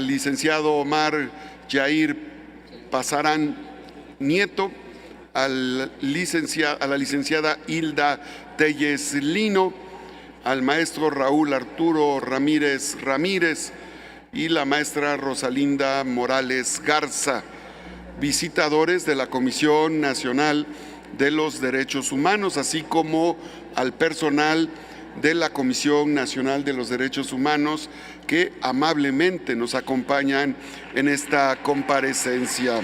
al licenciado Omar Yair Pasarán Nieto, a la licenciada Hilda Telles Lino, al maestro Raúl Arturo Ramírez y la maestra Rosalinda Morales Garza, visitadores de la Comisión Nacional de los Derechos Humanos, así como al personal de la Comisión Nacional de los Derechos Humanos que amablemente nos acompañan en esta comparecencia.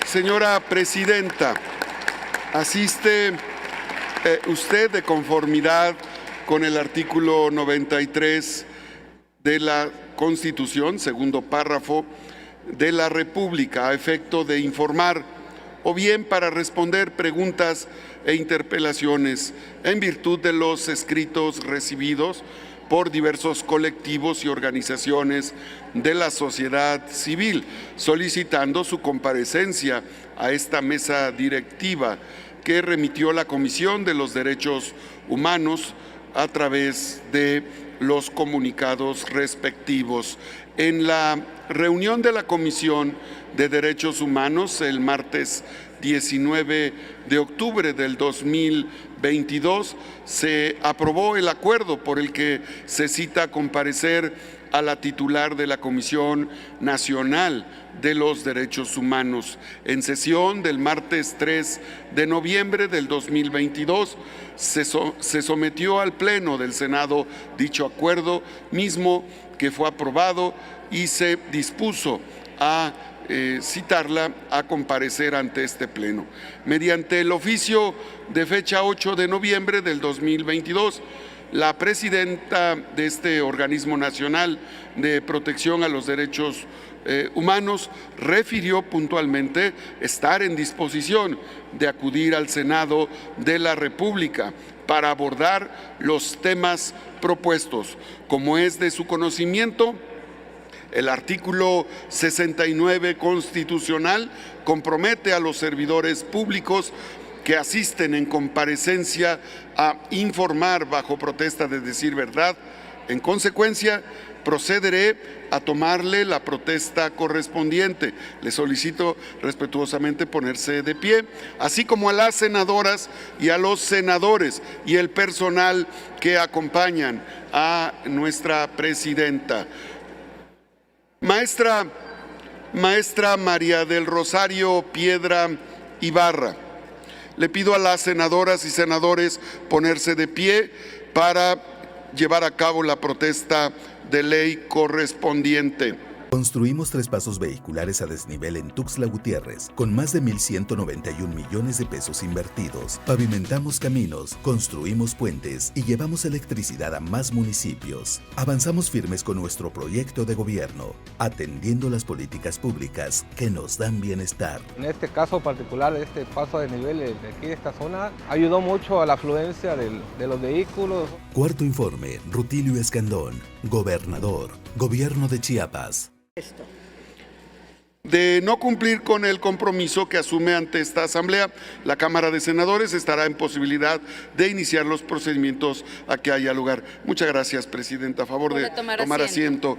Señora Presidenta, asiste usted de conformidad con el artículo 93 de la Constitución, segundo párrafo, de la República, a efecto de informar o bien para responder preguntas e interpelaciones en virtud de los escritos recibidos por diversos colectivos y organizaciones de la sociedad civil, solicitando su comparecencia a esta mesa directiva que remitió la Comisión de los Derechos Humanos a través de los comunicados respectivos. En la reunión de la Comisión de Derechos Humanos el martes 19 de octubre del 2022 se aprobó el acuerdo por el que se cita a comparecer a la titular de la Comisión Nacional de los Derechos Humanos. En sesión del martes 3 de noviembre del 2022 se sometió al Pleno del Senado dicho acuerdo mismo que fue aprobado y se dispuso a citarla a comparecer ante este Pleno. Mediante el oficio de fecha 8 de noviembre del 2022, la presidenta de este organismo nacional de protección a los derechos humanos refirió puntualmente estar en disposición de acudir al Senado de la República para abordar los temas propuestos. Como es de su conocimiento, el artículo 69 constitucional compromete a los servidores públicos que asisten en comparecencia a informar bajo protesta de decir verdad. En consecuencia, procederé a tomarle la protesta correspondiente. Le solicito respetuosamente ponerse de pie, así como a las senadoras y a los senadores y el personal que acompañan a nuestra presidenta. Maestra María del Rosario Piedra Ibarra, le pido a las senadoras y senadores ponerse de pie para llevar a cabo la protesta de ley correspondiente. Construimos 3 pasos vehiculares a desnivel en Tuxtla Gutiérrez, con más de 1,191 millones de pesos invertidos. Pavimentamos caminos, construimos puentes y llevamos electricidad a más municipios. Avanzamos firmes con nuestro proyecto de gobierno, atendiendo las políticas públicas que nos dan bienestar. En este caso particular, este paso de nivel de aquí de esta zona ayudó mucho a la afluencia de los vehículos. Cuarto informe, Rutilio Escandón, gobernador, Gobierno de Chiapas. De no cumplir con el compromiso que asume ante esta Asamblea, la Cámara de Senadores estará en posibilidad de iniciar los procedimientos a que haya lugar. Muchas gracias, Presidenta. A favor de tomar asiento.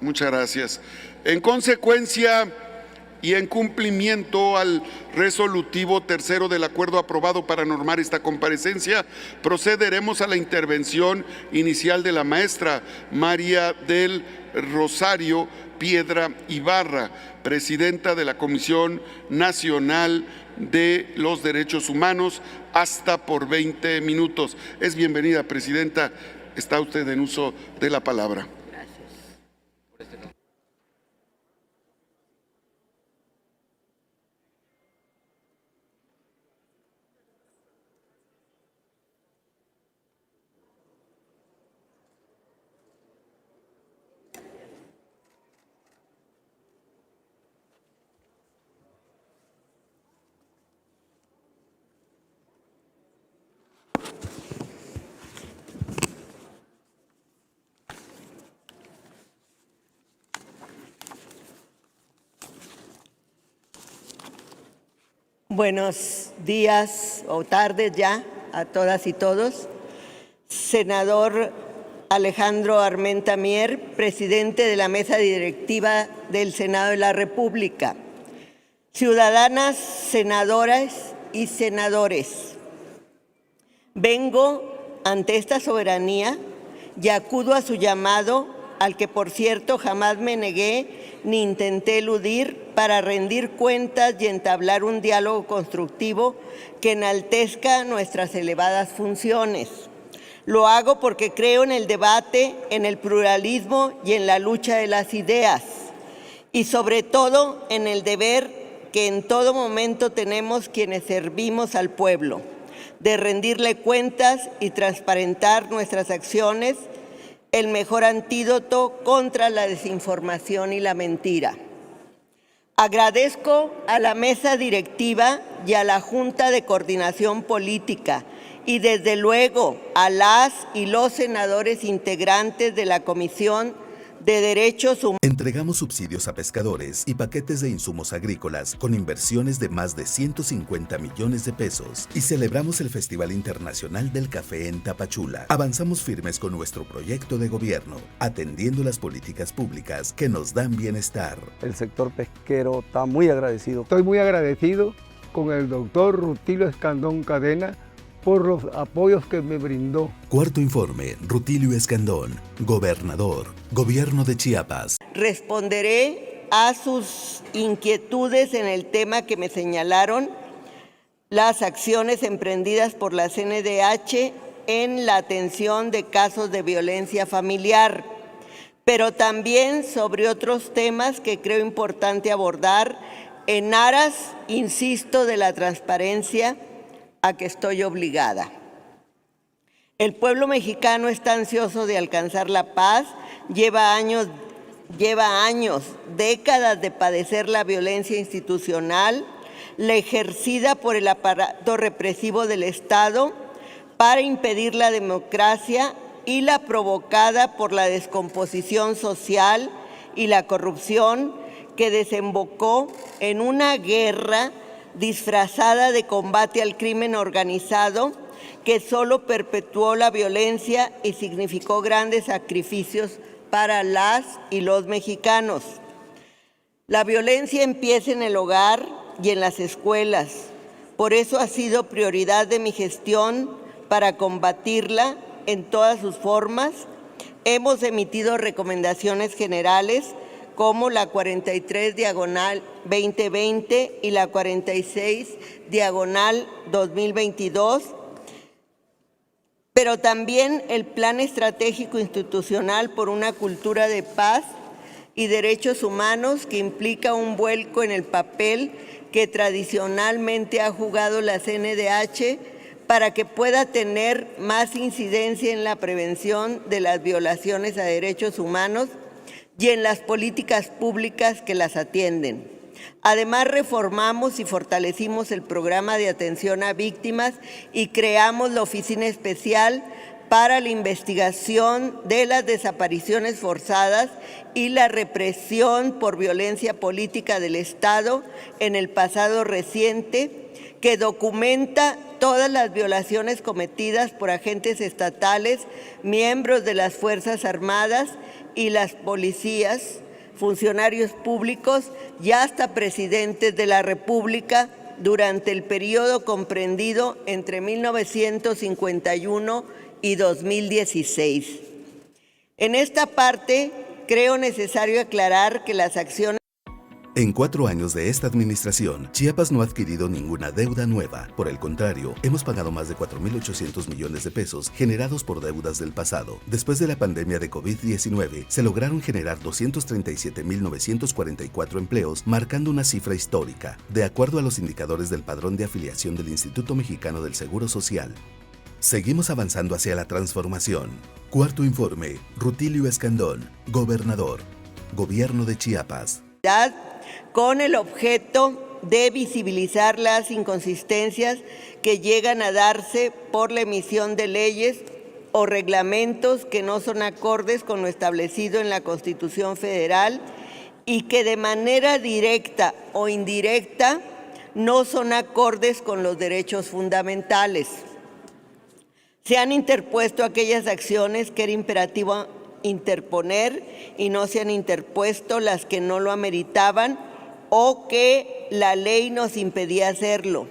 Muchas gracias. En consecuencia y en cumplimiento al resolutivo tercero del acuerdo aprobado para normar esta comparecencia, procederemos a la intervención inicial de la maestra María del Rosario Piedra Ibarra, presidenta de la Comisión Nacional de los Derechos Humanos, hasta por 20 minutos. Es bienvenida, Presidenta. Está usted en uso de la palabra. Buenos días o tardes ya a todas y todos. Senador Alejandro Armenta Mier, presidente de la mesa directiva del Senado de la República. Ciudadanas, senadoras y senadores, vengo ante esta soberanía y acudo a su llamado, al que por cierto jamás me negué ni intenté eludir, para rendir cuentas y entablar un diálogo constructivo que enaltezca nuestras elevadas funciones. Lo hago porque creo en el debate, en el pluralismo y en la lucha de las ideas, y sobre todo en el deber que en todo momento tenemos quienes servimos al pueblo, de rendirle cuentas y transparentar nuestras acciones, el mejor antídoto contra la desinformación y la mentira. Agradezco a la mesa directiva y a la Junta de Coordinación Política y desde luego a las y los senadores integrantes de la Comisión de Derechos Humanos. Entregamos subsidios a pescadores y paquetes de insumos agrícolas con inversiones de más de 150 millones de pesos y celebramos el Festival Internacional del Café en Tapachula. Avanzamos firmes con nuestro proyecto de gobierno, atendiendo las políticas públicas que nos dan bienestar. El sector pesquero está muy agradecido. Estoy muy agradecido con el doctor Rutilio Escandón Cadena por los apoyos que me brindó. Cuarto informe, Rutilio Escandón, gobernador, Gobierno de Chiapas. Responderé a sus inquietudes en el tema que me señalaron, las acciones emprendidas por la CNDH en la atención de casos de violencia familiar, pero también sobre otros temas que creo importante abordar en aras, insisto, de la transparencia a que estoy obligada. El pueblo mexicano está ansioso de alcanzar la paz, lleva años, décadas de padecer la violencia institucional, la ejercida por el aparato represivo del Estado para impedir la democracia y la provocada por la descomposición social y la corrupción que desembocó en una guerra disfrazada de combate al crimen organizado que solo perpetuó la violencia y significó grandes sacrificios para las y los mexicanos. La violencia empieza en el hogar y en las escuelas. Por eso ha sido prioridad de mi gestión para combatirla en todas sus formas. Hemos emitido recomendaciones generales como la 43/2020 y la 46/2022, pero también el Plan Estratégico Institucional por una Cultura de Paz y Derechos Humanos, que implica un vuelco en el papel que tradicionalmente ha jugado la CNDH para que pueda tener más incidencia en la prevención de las violaciones a derechos humanos y en las políticas públicas que las atienden. Además, reformamos y fortalecimos el programa de atención a víctimas y creamos la Oficina Especial para la investigación de las desapariciones forzadas y la represión por violencia política del Estado en el pasado reciente, que documenta todas las violaciones cometidas por agentes estatales, miembros de las Fuerzas Armadas y las policías, funcionarios públicos y hasta presidentes de la República durante el periodo comprendido entre 1951 y 2016. En esta parte, creo necesario aclarar que las acciones. En 4 años de esta administración, Chiapas no ha adquirido ninguna deuda nueva. Por el contrario, hemos pagado más de 4.800 millones de pesos generados por deudas del pasado. Después de la pandemia de COVID-19, se lograron generar 237.944 empleos, marcando una cifra histórica, de acuerdo a los indicadores del padrón de afiliación del Instituto Mexicano del Seguro Social. Seguimos avanzando hacia la transformación. Cuarto informe, Rutilio Escandón, gobernador, Gobierno de Chiapas. Con el objeto de visibilizar las inconsistencias que llegan a darse por la emisión de leyes o reglamentos que no son acordes con lo establecido en la Constitución Federal y que de manera directa o indirecta no son acordes con los derechos fundamentales. Se han interpuesto aquellas acciones que era imperativo interponer y no se han interpuesto las que no lo ameritaban o que la ley nos impedía hacerlo.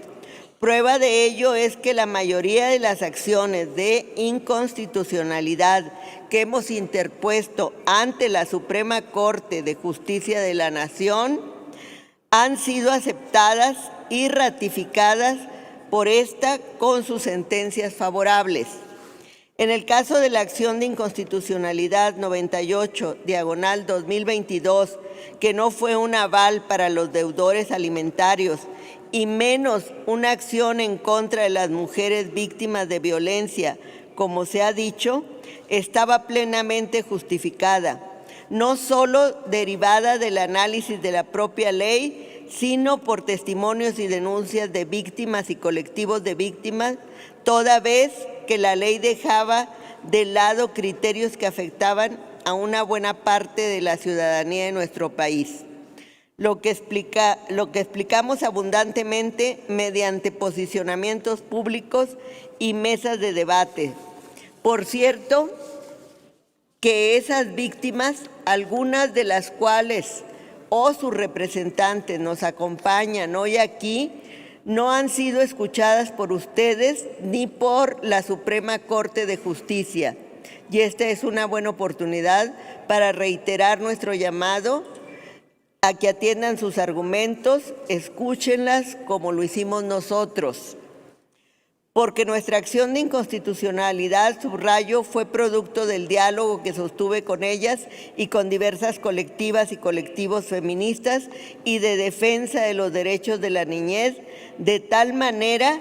Prueba de ello es que la mayoría de las acciones de inconstitucionalidad que hemos interpuesto ante la Suprema Corte de Justicia de la Nación han sido aceptadas y ratificadas por esta con sus sentencias favorables. En el caso de la acción de inconstitucionalidad 98/2022, que no fue un aval para los deudores alimentarios y menos una acción en contra de las mujeres víctimas de violencia, como se ha dicho, estaba plenamente justificada, no solo derivada del análisis de la propia ley, sino por testimonios y denuncias de víctimas y colectivos de víctimas, toda vez que la ley dejaba de lado criterios que afectaban a una buena parte de la ciudadanía de nuestro país. Lo que explicamos abundantemente mediante posicionamientos públicos y mesas de debate. Por cierto, que esas víctimas, algunas de las cuales sus representantes nos acompañan hoy aquí, no han sido escuchadas por ustedes ni por la Suprema Corte de Justicia. Y esta es una buena oportunidad para reiterar nuestro llamado a que atiendan sus argumentos, escúchenlas como lo hicimos nosotros. Porque nuestra acción de inconstitucionalidad, subrayo, fue producto del diálogo que sostuve con ellas y con diversas colectivas y colectivos feministas y de defensa de los derechos de la niñez, de tal manera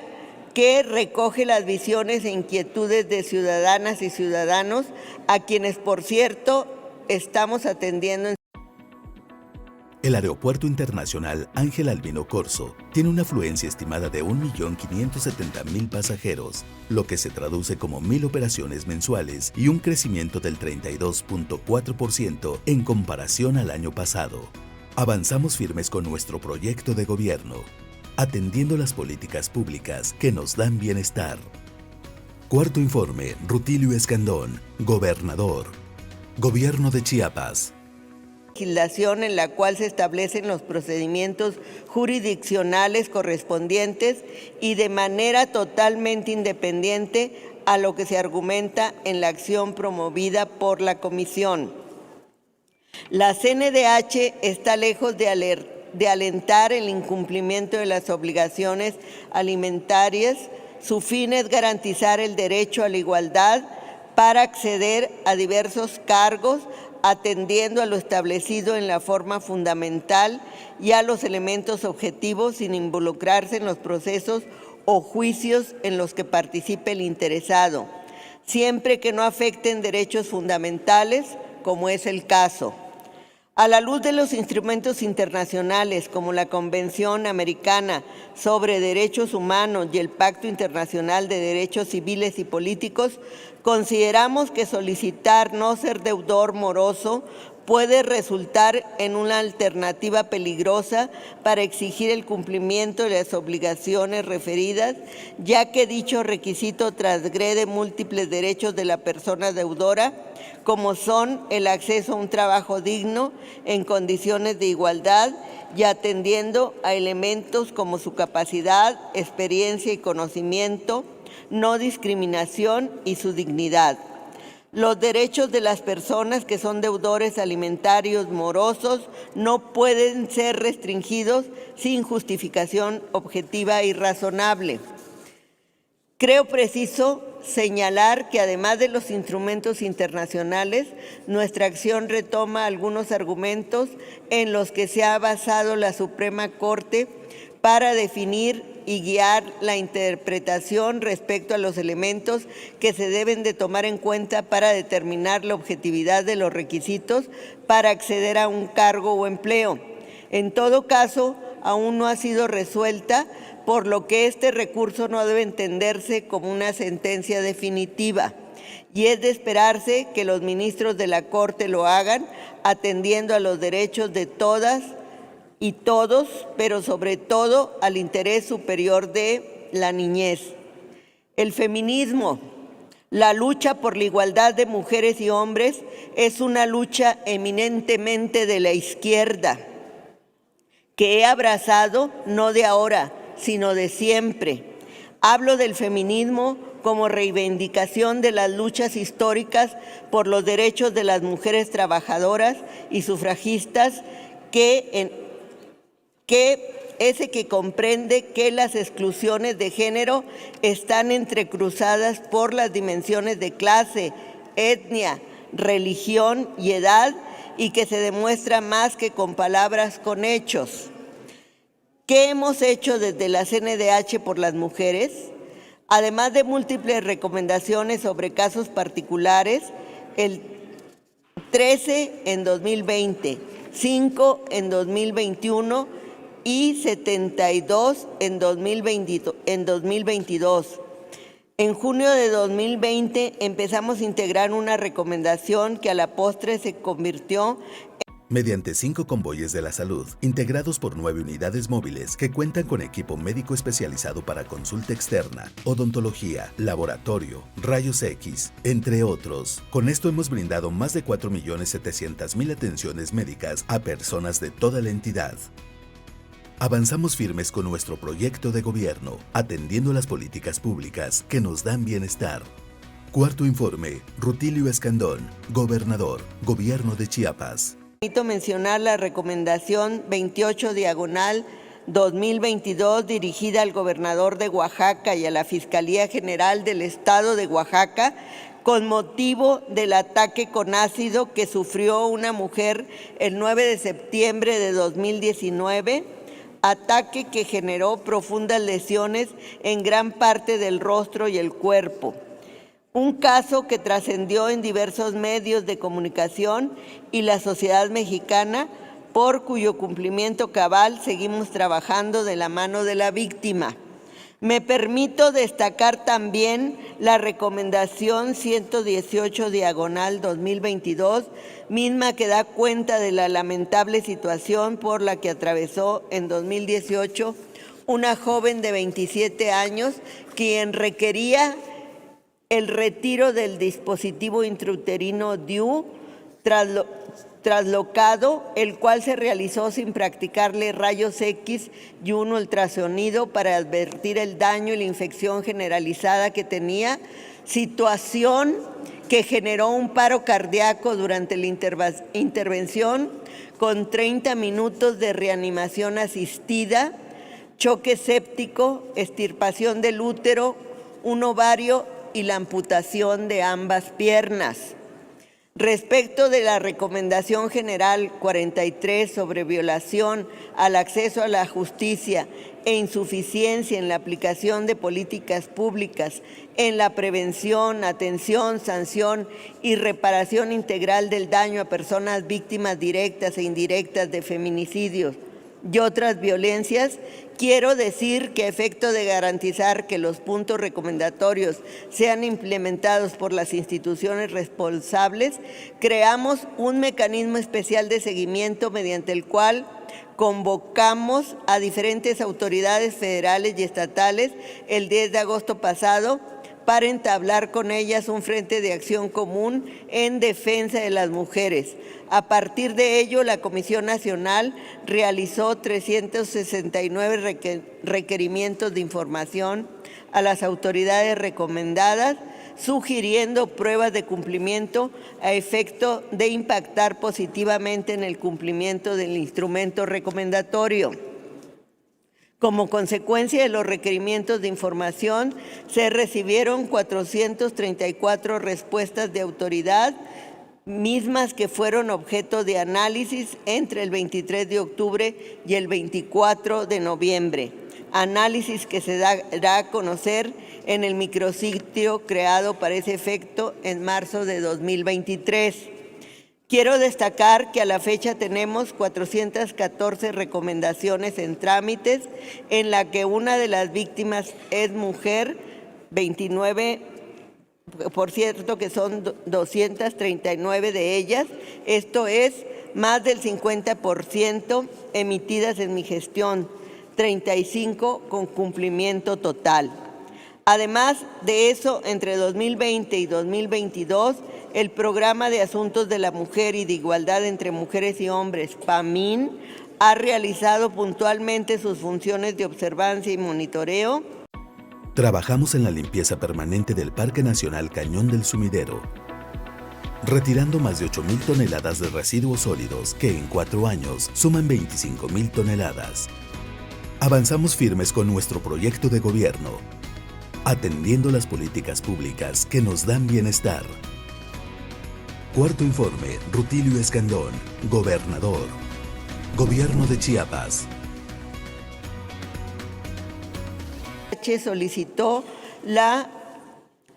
que recoge las visiones e inquietudes de ciudadanas y ciudadanos, a quienes, por cierto, estamos atendiendo en El Aeropuerto Internacional Ángel Albino Corzo tiene una afluencia estimada de 1.570.000 pasajeros, lo que se traduce como 1.000 operaciones mensuales y un crecimiento del 32.4% en comparación al año pasado. Avanzamos firmes con nuestro proyecto de gobierno, atendiendo las políticas públicas que nos dan bienestar. Cuarto informe, Rutilio Escandón, Gobernador. Gobierno de Chiapas. Legislación en la cual se establecen los procedimientos jurisdiccionales correspondientes y de manera totalmente independiente a lo que se argumenta en la acción promovida por la Comisión. La CNDH está lejos de alentar el incumplimiento de las obligaciones alimentarias. Su fin es garantizar el derecho a la igualdad para acceder a diversos cargos, atendiendo a lo establecido en la forma fundamental y a los elementos objetivos sin involucrarse en los procesos o juicios en los que participe el interesado, siempre que no afecten derechos fundamentales, como es el caso. A la luz de los instrumentos internacionales como la Convención Americana sobre Derechos Humanos y el Pacto Internacional de Derechos Civiles y Políticos, consideramos que solicitar no ser deudor moroso puede resultar en una alternativa peligrosa para exigir el cumplimiento de las obligaciones referidas, ya que dicho requisito transgrede múltiples derechos de la persona deudora, como son el acceso a un trabajo digno en condiciones de igualdad y atendiendo a elementos como su capacidad, experiencia y conocimiento, no discriminación y su dignidad. Los derechos de las personas que son deudores alimentarios morosos no pueden ser restringidos sin justificación objetiva y razonable. Creo preciso señalar que además de los instrumentos internacionales, nuestra acción retoma algunos argumentos en los que se ha basado la Suprema Corte para definir y guiar la interpretación respecto a los elementos que se deben de tomar en cuenta para determinar la objetividad de los requisitos para acceder a un cargo o empleo. En todo caso, aún no ha sido resuelta, por lo que este recurso no debe entenderse como una sentencia definitiva, y es de esperarse que los ministros de la Corte lo hagan, atendiendo a los derechos de todas y todos, pero sobre todo al interés superior de la niñez. El feminismo, La lucha por la igualdad de mujeres y hombres es una lucha eminentemente de la izquierda, que he abrazado no de ahora, sino de siempre. Hablo del feminismo como reivindicación de las luchas históricas por los derechos de las mujeres trabajadoras y sufragistas, que comprende que las exclusiones de género están entrecruzadas por las dimensiones de clase, etnia, religión y edad, y que se demuestra más que con palabras, con hechos. ¿Qué hemos hecho desde la CNDH por las mujeres? Además de múltiples recomendaciones sobre casos particulares, el 13 en 2020, 5 en 2021 y 72 en 2022. En junio de 2020 empezamos a integrar una recomendación que a la postre se convirtió mediante 5 convoyes de la salud, integrados por 9 unidades móviles que cuentan con equipo médico especializado para consulta externa, odontología, laboratorio, rayos X, entre otros. Con esto hemos brindado más de 4.700.000 atenciones médicas a personas de toda la entidad. Avanzamos firmes con nuestro proyecto de gobierno, atendiendo las políticas públicas que nos dan bienestar. Cuarto informe, Rutilio Escandón, Gobernador, Gobierno de Chiapas. Permito mencionar la recomendación 28/2022 dirigida al gobernador de Oaxaca y a la Fiscalía General del Estado de Oaxaca con motivo del ataque con ácido que sufrió una mujer el 9 de septiembre de 2019, ataque que generó profundas lesiones en gran parte del rostro y el cuerpo. Un caso que trascendió en diversos medios de comunicación y la sociedad mexicana, por cuyo cumplimiento cabal seguimos trabajando de la mano de la víctima. Me permito destacar también la recomendación 118/2022, misma que da cuenta de la lamentable situación por la que atravesó en 2018 una joven de 27 años, quien requería el retiro del dispositivo intrauterino DIU traslocado, el cual se realizó sin practicarle rayos X y un ultrasonido para advertir el daño y la infección generalizada que tenía, situación que generó un paro cardíaco durante la intervención con 30 minutos de reanimación asistida, choque séptico, extirpación del útero, un ovario y la amputación de ambas piernas. Respecto de la Recomendación General 43 sobre violación al acceso a la justicia e insuficiencia en la aplicación de políticas públicas en la prevención, atención, sanción y reparación integral del daño a personas víctimas directas e indirectas de feminicidios y otras violencias, quiero decir que a efecto de garantizar que los puntos recomendatorios sean implementados por las instituciones responsables, creamos un mecanismo especial de seguimiento mediante el cual convocamos a diferentes autoridades federales y estatales el 10 de agosto pasado para entablar con ellas un frente de acción común en defensa de las mujeres. A partir de ello, la Comisión Nacional realizó 369 requerimientos de información a las autoridades recomendadas, sugiriendo pruebas de cumplimiento a efecto de impactar positivamente en el cumplimiento del instrumento recomendatorio. Como consecuencia de los requerimientos de información, se recibieron 434 respuestas de autoridad, mismas que fueron objeto de análisis entre el 23 de octubre y el 24 de noviembre. Análisis que se dará a conocer en el micrositio creado para ese efecto en marzo de 2023. Quiero destacar que a la fecha tenemos 414 recomendaciones en trámites, en la que una de las víctimas es mujer, 29, por cierto que son 239 de ellas, esto es más del 50% emitidas en mi gestión, 35 con cumplimiento total. Además de eso, entre 2020 y 2022, el Programa de Asuntos de la Mujer y de Igualdad entre Mujeres y Hombres, PAMIN, ha realizado puntualmente sus funciones de observancia y monitoreo. Trabajamos en la limpieza permanente del Parque Nacional Cañón del Sumidero, retirando más de 8,000 toneladas de residuos sólidos que en 4 años suman 25,000 toneladas. Avanzamos firmes con nuestro proyecto de gobierno, atendiendo las políticas públicas que nos dan bienestar. Cuarto informe, Rutilio Escandón, Gobernador. Gobierno de Chiapas. Solicitó la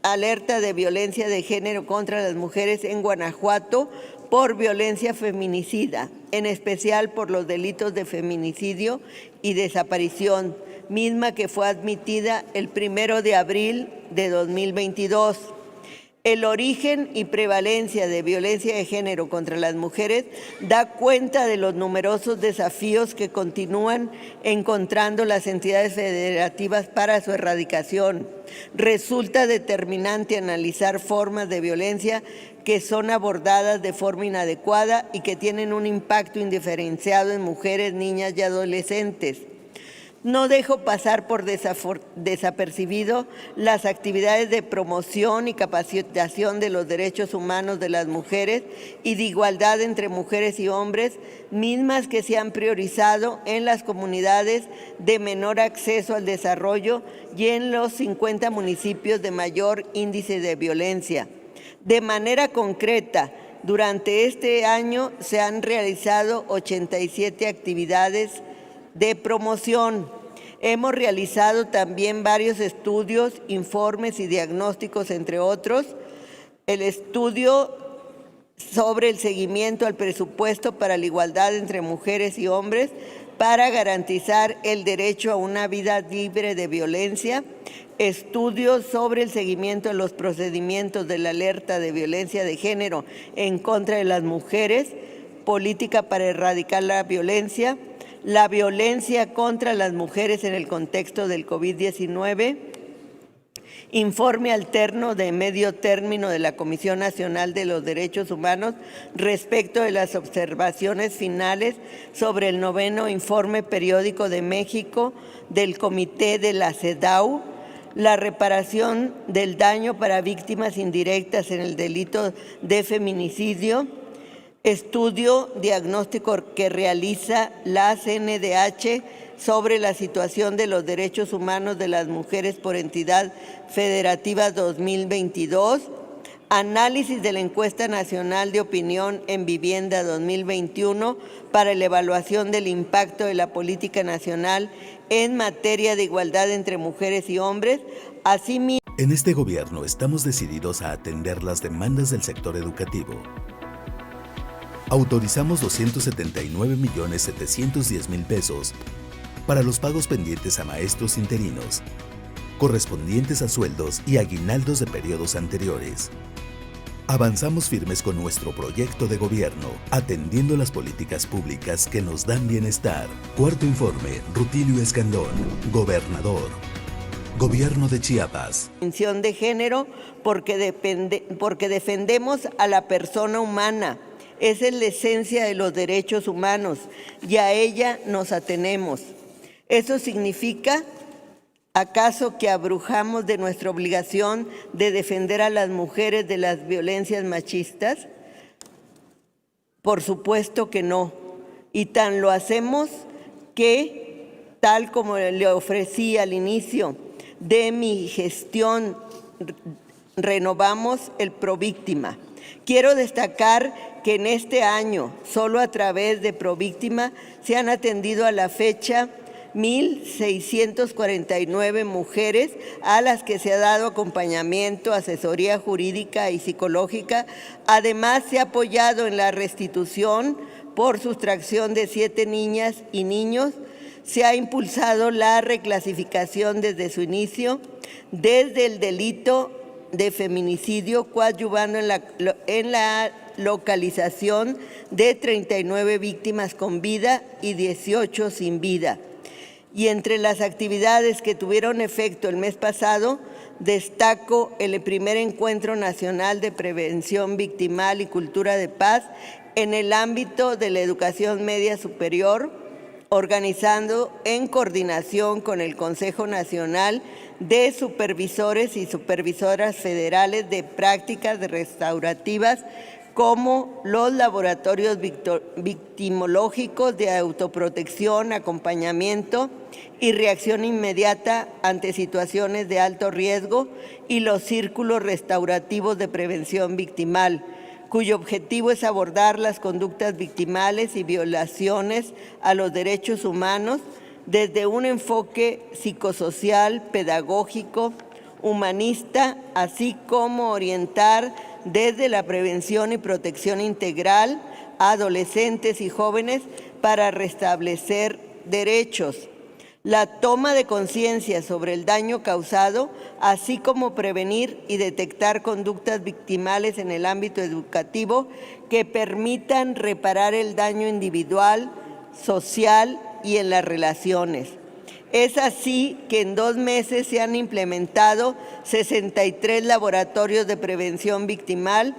alerta de violencia de género contra las mujeres en Guanajuato por violencia feminicida, en especial por los delitos de feminicidio y desaparición, misma que fue admitida el 1 de abril de 2022. El origen y prevalencia de violencia de género contra las mujeres da cuenta de los numerosos desafíos que continúan encontrando las entidades federativas para su erradicación. Resulta determinante analizar formas de violencia que son abordadas de forma inadecuada y que tienen un impacto indiferenciado en mujeres, niñas y adolescentes. No dejo pasar por desapercibido las actividades de promoción y capacitación de los derechos humanos de las mujeres y de igualdad entre mujeres y hombres, mismas que se han priorizado en las comunidades de menor acceso al desarrollo y en los 50 municipios de mayor índice de violencia. De manera concreta, durante este año se han realizado 87 actividades de promoción. Hemos realizado también varios estudios, informes y diagnósticos, entre otros. El estudio sobre el seguimiento al presupuesto para la igualdad entre mujeres y hombres para garantizar el derecho a una vida libre de violencia. Estudios sobre el seguimiento de los procedimientos de la alerta de violencia de género en contra de las mujeres, política para erradicar la violencia contra las mujeres en el contexto del COVID-19, informe alterno de medio término de la Comisión Nacional de los Derechos Humanos respecto de las observaciones finales sobre el 9º Informe Periódico de México del Comité de la CEDAW, la reparación del daño para víctimas indirectas en el delito de feminicidio, estudio diagnóstico que realiza la CNDH sobre la situación de los derechos humanos de las mujeres por entidad federativa 2022, análisis de la encuesta nacional de opinión en vivienda 2021 para la evaluación del impacto de la política nacional en materia de igualdad entre mujeres y hombres. Asimismo, en este gobierno estamos decididos a atender las demandas del sector educativo. Autorizamos 279,710,000 pesos para los pagos pendientes a maestros interinos, correspondientes a sueldos y aguinaldos de periodos anteriores. Avanzamos firmes con nuestro proyecto de gobierno, atendiendo las políticas públicas que nos dan bienestar. Cuarto informe, Rutilio Escandón, Gobernador. Gobierno de Chiapas. Distinción de género porque defendemos a la persona humana. Esa es la esencia de los derechos humanos y a ella nos atenemos. ¿Eso significa acaso que abrujamos de nuestra obligación de defender a las mujeres de las violencias machistas? Por supuesto que no. Y tan lo hacemos que, tal como le ofrecí al inicio de mi gestión, renovamos el Províctima. Quiero destacar que en este año, solo a través de Províctima, se han atendido a la fecha 1,649 mujeres a las que se ha dado acompañamiento, asesoría jurídica y psicológica. Además, se ha apoyado en la restitución por sustracción de 7 niñas y niños. Se ha impulsado la reclasificación desde su inicio, desde el delito de feminicidio, coadyuvando en la localización de 39 víctimas con vida y 18 sin vida. Y entre las actividades que tuvieron efecto el mes pasado, destaco el primer Encuentro Nacional de Prevención Victimal y Cultura de Paz en el ámbito de la educación media superior, organizando en coordinación con el Consejo Nacional de Supervisores y Supervisoras Federales de Prácticas Restaurativas, como los laboratorios victimológicos de autoprotección, acompañamiento y reacción inmediata ante situaciones de alto riesgo, y los círculos restaurativos de prevención victimal, cuyo objetivo es abordar las conductas victimales y violaciones a los derechos humanos desde un enfoque psicosocial, pedagógico, humanista, así como orientar desde la prevención y protección integral a adolescentes y jóvenes para restablecer derechos. La toma de conciencia sobre el daño causado, así como prevenir y detectar conductas victimales en el ámbito educativo que permitan reparar el daño individual, social y en las relaciones. Es así que en 2 meses se han implementado 63 laboratorios de prevención victimal.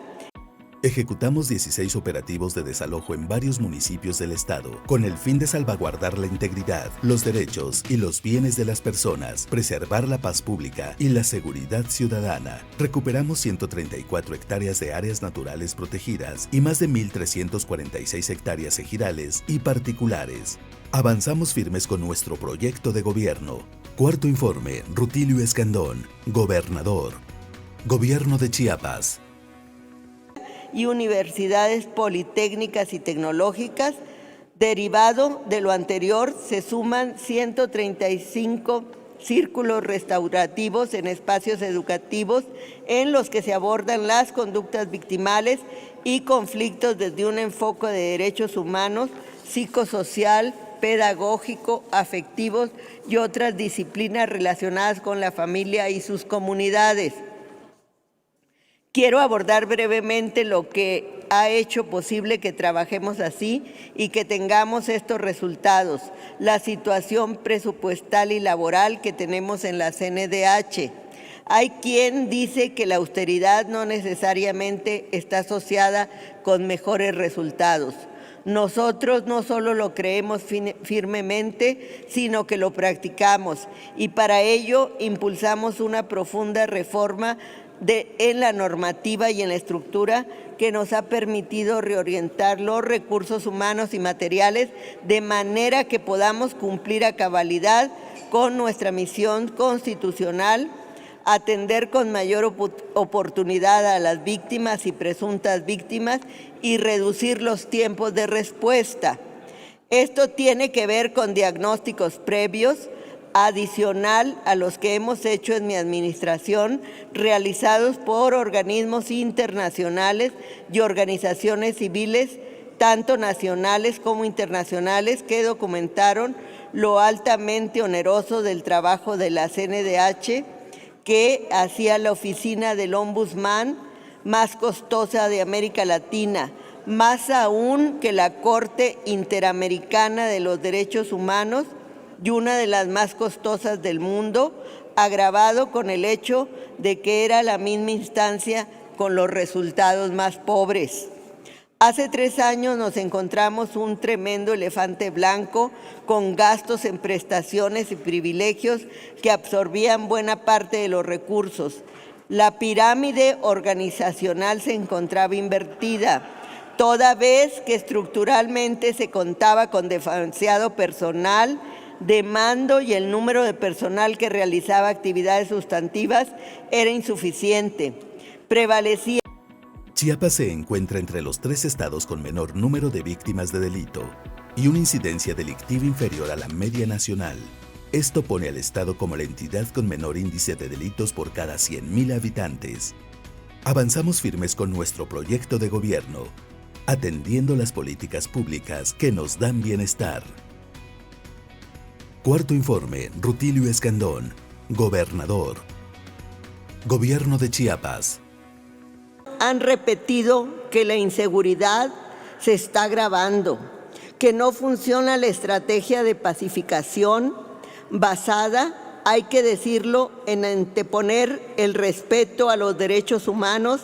Ejecutamos 16 operativos de desalojo en varios municipios del estado, con el fin de salvaguardar la integridad, los derechos y los bienes de las personas, preservar la paz pública y la seguridad ciudadana. Recuperamos 134 hectáreas de áreas naturales protegidas y más de 1.346 hectáreas ejidales y particulares. Avanzamos firmes con nuestro proyecto de gobierno. Cuarto informe, Rutilio Escandón, gobernador. Gobierno de Chiapas. Y universidades politécnicas y tecnológicas. Derivado de lo anterior, se suman 135 círculos restaurativos en espacios educativos en los que se abordan las conductas victimales y conflictos desde un enfoque de derechos humanos, psicosocial, pedagógico, afectivos y otras disciplinas relacionadas con la familia y sus comunidades. Quiero abordar brevemente lo que ha hecho posible que trabajemos así y que tengamos estos resultados: la situación presupuestal y laboral que tenemos en la CNDH. Hay quien dice que la austeridad no necesariamente está asociada con mejores resultados. Nosotros no solo lo creemos firmemente, sino que lo practicamos, y para ello impulsamos una profunda reforma en la normativa y en la estructura que nos ha permitido reorientar los recursos humanos y materiales de manera que podamos cumplir a cabalidad con nuestra misión constitucional, atender con mayor oportunidad a las víctimas y presuntas víctimas y reducir los tiempos de respuesta. Esto tiene que ver con diagnósticos previos, adicional a los que hemos hecho en mi administración, realizados por organismos internacionales y organizaciones civiles, tanto nacionales como internacionales, que documentaron lo altamente oneroso del trabajo de la CNDH, que hacía la oficina del Ombudsman más costosa de América Latina, más aún que la Corte Interamericana de los Derechos Humanos y una de las más costosas del mundo, agravado con el hecho de que era la misma instancia con los resultados más pobres. Hace 3 años nos encontramos un tremendo elefante blanco con gastos en prestaciones y privilegios que absorbían buena parte de los recursos. La pirámide organizacional se encontraba invertida, toda vez que estructuralmente se contaba con demasiado personal de mando y el número de personal que realizaba actividades sustantivas era insuficiente. Prevalecía. Chiapas se encuentra entre los 3 estados con menor número de víctimas de delito y una incidencia delictiva inferior a la media nacional. Esto pone al estado como la entidad con menor índice de delitos por cada 100.000 habitantes. Avanzamos firmes con nuestro proyecto de gobierno, atendiendo las políticas públicas que nos dan bienestar. Cuarto informe, Rutilio Escandón, gobernador. Gobierno de Chiapas. Han repetido que la inseguridad se está agravando, que no funciona la estrategia de pacificación, basada, hay que decirlo, en anteponer el respeto a los derechos humanos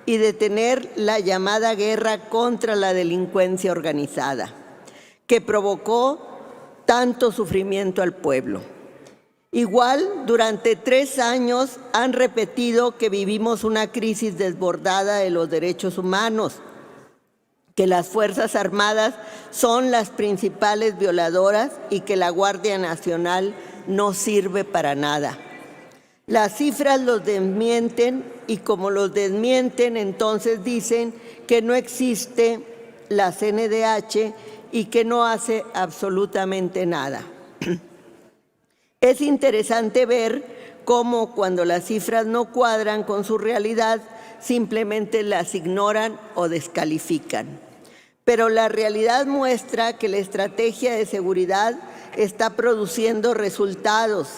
y detener la llamada guerra contra la delincuencia organizada, que provocó tanto sufrimiento al pueblo. Igual, durante 3 años han repetido que vivimos una crisis desbordada de los derechos humanos, que las Fuerzas Armadas son las principales violadoras y que la Guardia Nacional no sirve para nada. Las cifras los desmienten y como los desmienten, entonces dicen que no existe la CNDH y que no hace absolutamente nada. Es interesante ver cómo cuando las cifras no cuadran con su realidad, simplemente las ignoran o descalifican. Pero la realidad muestra que la estrategia de seguridad está produciendo resultados,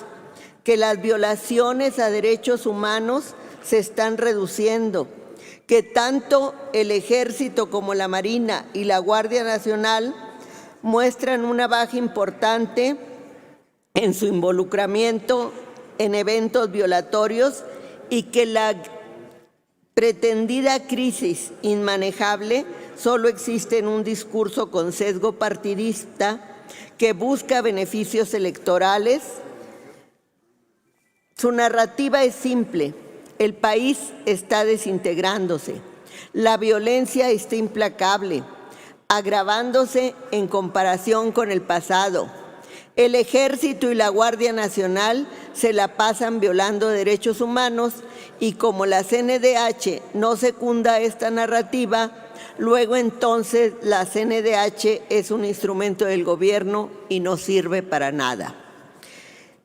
que las violaciones a derechos humanos se están reduciendo, que tanto el Ejército como la Marina y la Guardia Nacional muestran una baja importante en su involucramiento en eventos violatorios y que la pretendida crisis inmanejable solo existe en un discurso con sesgo partidista que busca beneficios electorales. Su narrativa es simple: el país está desintegrándose, la violencia está implacable, agravándose en comparación con el pasado. El Ejército y la Guardia Nacional se la pasan violando derechos humanos y como la CNDH no secunda esta narrativa, luego entonces la CNDH es un instrumento del gobierno y no sirve para nada.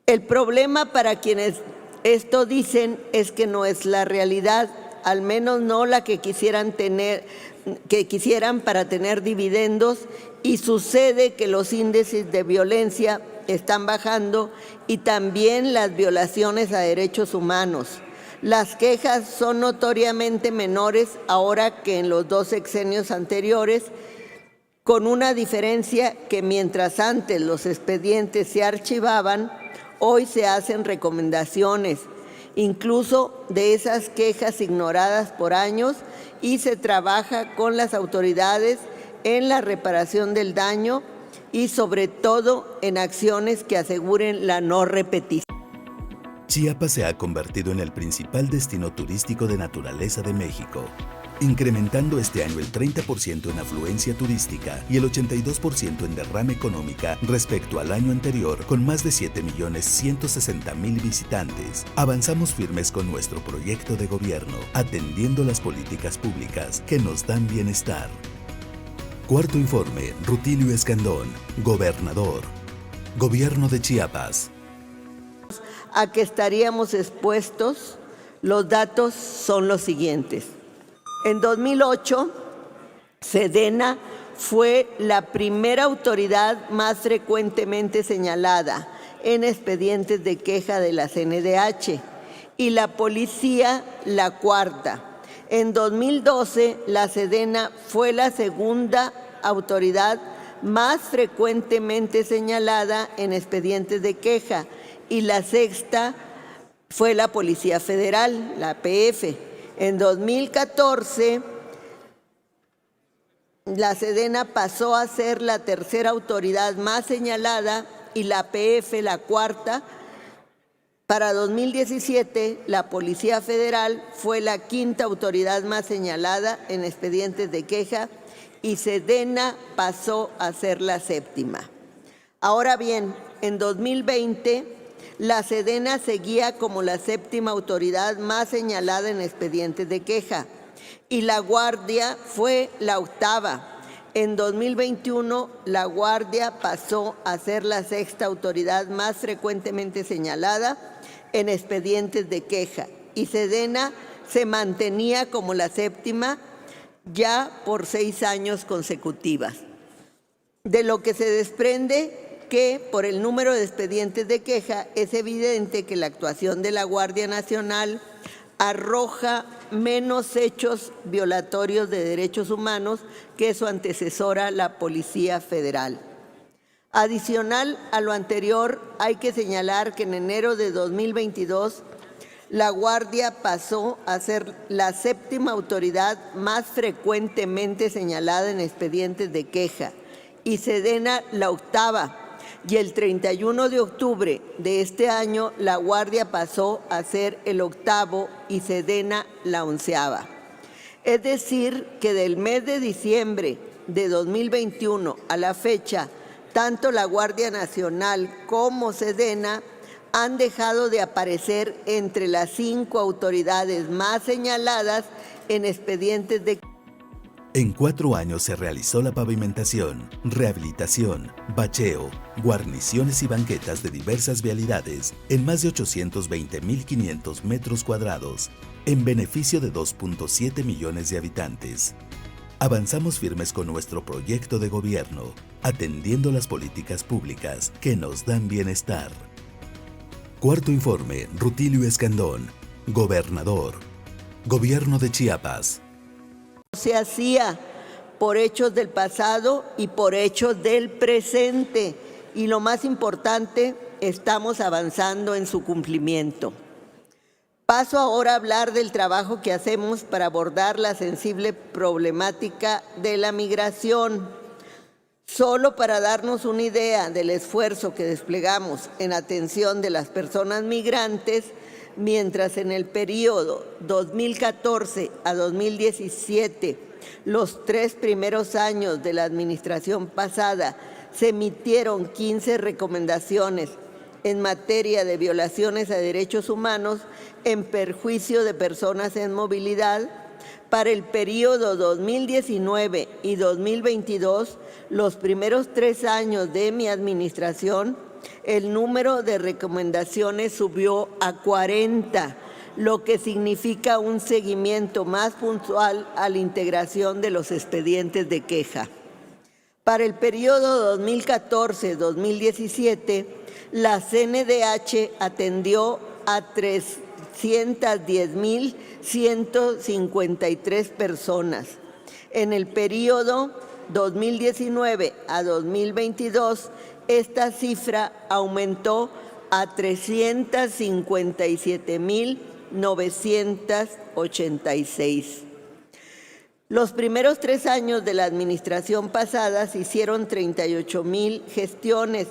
El problema para quienes esto dicen es que no es la realidad, al menos no la que quisieran para tener dividendos, y sucede que los índices de violencia están bajando y también las violaciones a derechos humanos. Las quejas son notoriamente menores ahora que en los 2 sexenios anteriores, con una diferencia que mientras antes los expedientes se archivaban, hoy se hacen recomendaciones, incluso de esas quejas ignoradas por años, y se trabaja con las autoridades en la reparación del daño y sobre todo en acciones que aseguren la no repetición. Chiapas se ha convertido en el principal destino turístico de naturaleza de México, incrementando este año el 30% en afluencia turística y el 82% en derrama económica respecto al año anterior, con más de 7.160.000 visitantes. Avanzamos firmes con nuestro proyecto de gobierno, atendiendo las políticas públicas que nos dan bienestar. Cuarto informe, Rutilio Escandón, gobernador. Gobierno de Chiapas. A que estaríamos expuestos, los datos son los siguientes. En 2008, Sedena fue la primera autoridad más frecuentemente señalada en expedientes de queja de la CNDH y la policía la cuarta. En 2012, la Sedena fue la segunda autoridad más frecuentemente señalada en expedientes de queja y la sexta fue la Policía Federal, la PF. En 2014, la Sedena pasó a ser la tercera autoridad más señalada y la PF la cuarta. Para 2017, la Policía Federal fue la quinta autoridad más señalada en expedientes de queja y Sedena pasó a ser la séptima. Ahora bien, en 2020, la Sedena seguía como la séptima autoridad más señalada en expedientes de queja y la Guardia fue la octava. En 2021, la Guardia pasó a ser la sexta autoridad más frecuentemente señalada en expedientes de queja y Sedena se mantenía como la séptima ya por 6 años consecutivas. De lo que se desprende que por el número de expedientes de queja es evidente que la actuación de la Guardia Nacional arroja menos hechos violatorios de derechos humanos que su antecesora, la Policía Federal. Adicional a lo anterior, hay que señalar que en enero de 2022, la Guardia pasó a ser la séptima autoridad más frecuentemente señalada en expedientes de queja y Sedena la octava. Y el 31 de octubre de este año, la Guardia pasó a ser el octavo y Sedena la onceava. Es decir, que del mes de diciembre de 2021 a la fecha, tanto la Guardia Nacional como Sedena han dejado de aparecer entre las 5 autoridades más señaladas en expedientes de... En 4 años se realizó la pavimentación, rehabilitación, bacheo, guarniciones y banquetas de diversas vialidades en más de 820.500 metros cuadrados, en beneficio de 2.7 millones de habitantes. Avanzamos firmes con nuestro proyecto de gobierno, atendiendo las políticas públicas que nos dan bienestar. Cuarto informe, Rutilio Escandón, gobernador. Gobierno de Chiapas. Se hacía por hechos del pasado y por hechos del presente. Y lo más importante, estamos avanzando en su cumplimiento. Paso ahora a hablar del trabajo que hacemos para abordar la sensible problemática de la migración. Solo para darnos una idea del esfuerzo que desplegamos en atención de las personas migrantes, mientras en el periodo 2014 a 2017, los 3 primeros años de la administración pasada, se emitieron 15 recomendaciones en materia de violaciones a derechos humanos en perjuicio de personas en movilidad. Para el periodo 2019 y 2022, los primeros 3 años de mi administración, el número de recomendaciones subió a 40, lo que significa un seguimiento más puntual a la integración de los expedientes de queja. Para el periodo 2014-2017, la CNDH atendió a 310.153 personas. En el periodo 2019 a 2022, esta cifra aumentó a 357.986. Los primeros 3 años de la administración pasada se hicieron 38.000 gestiones,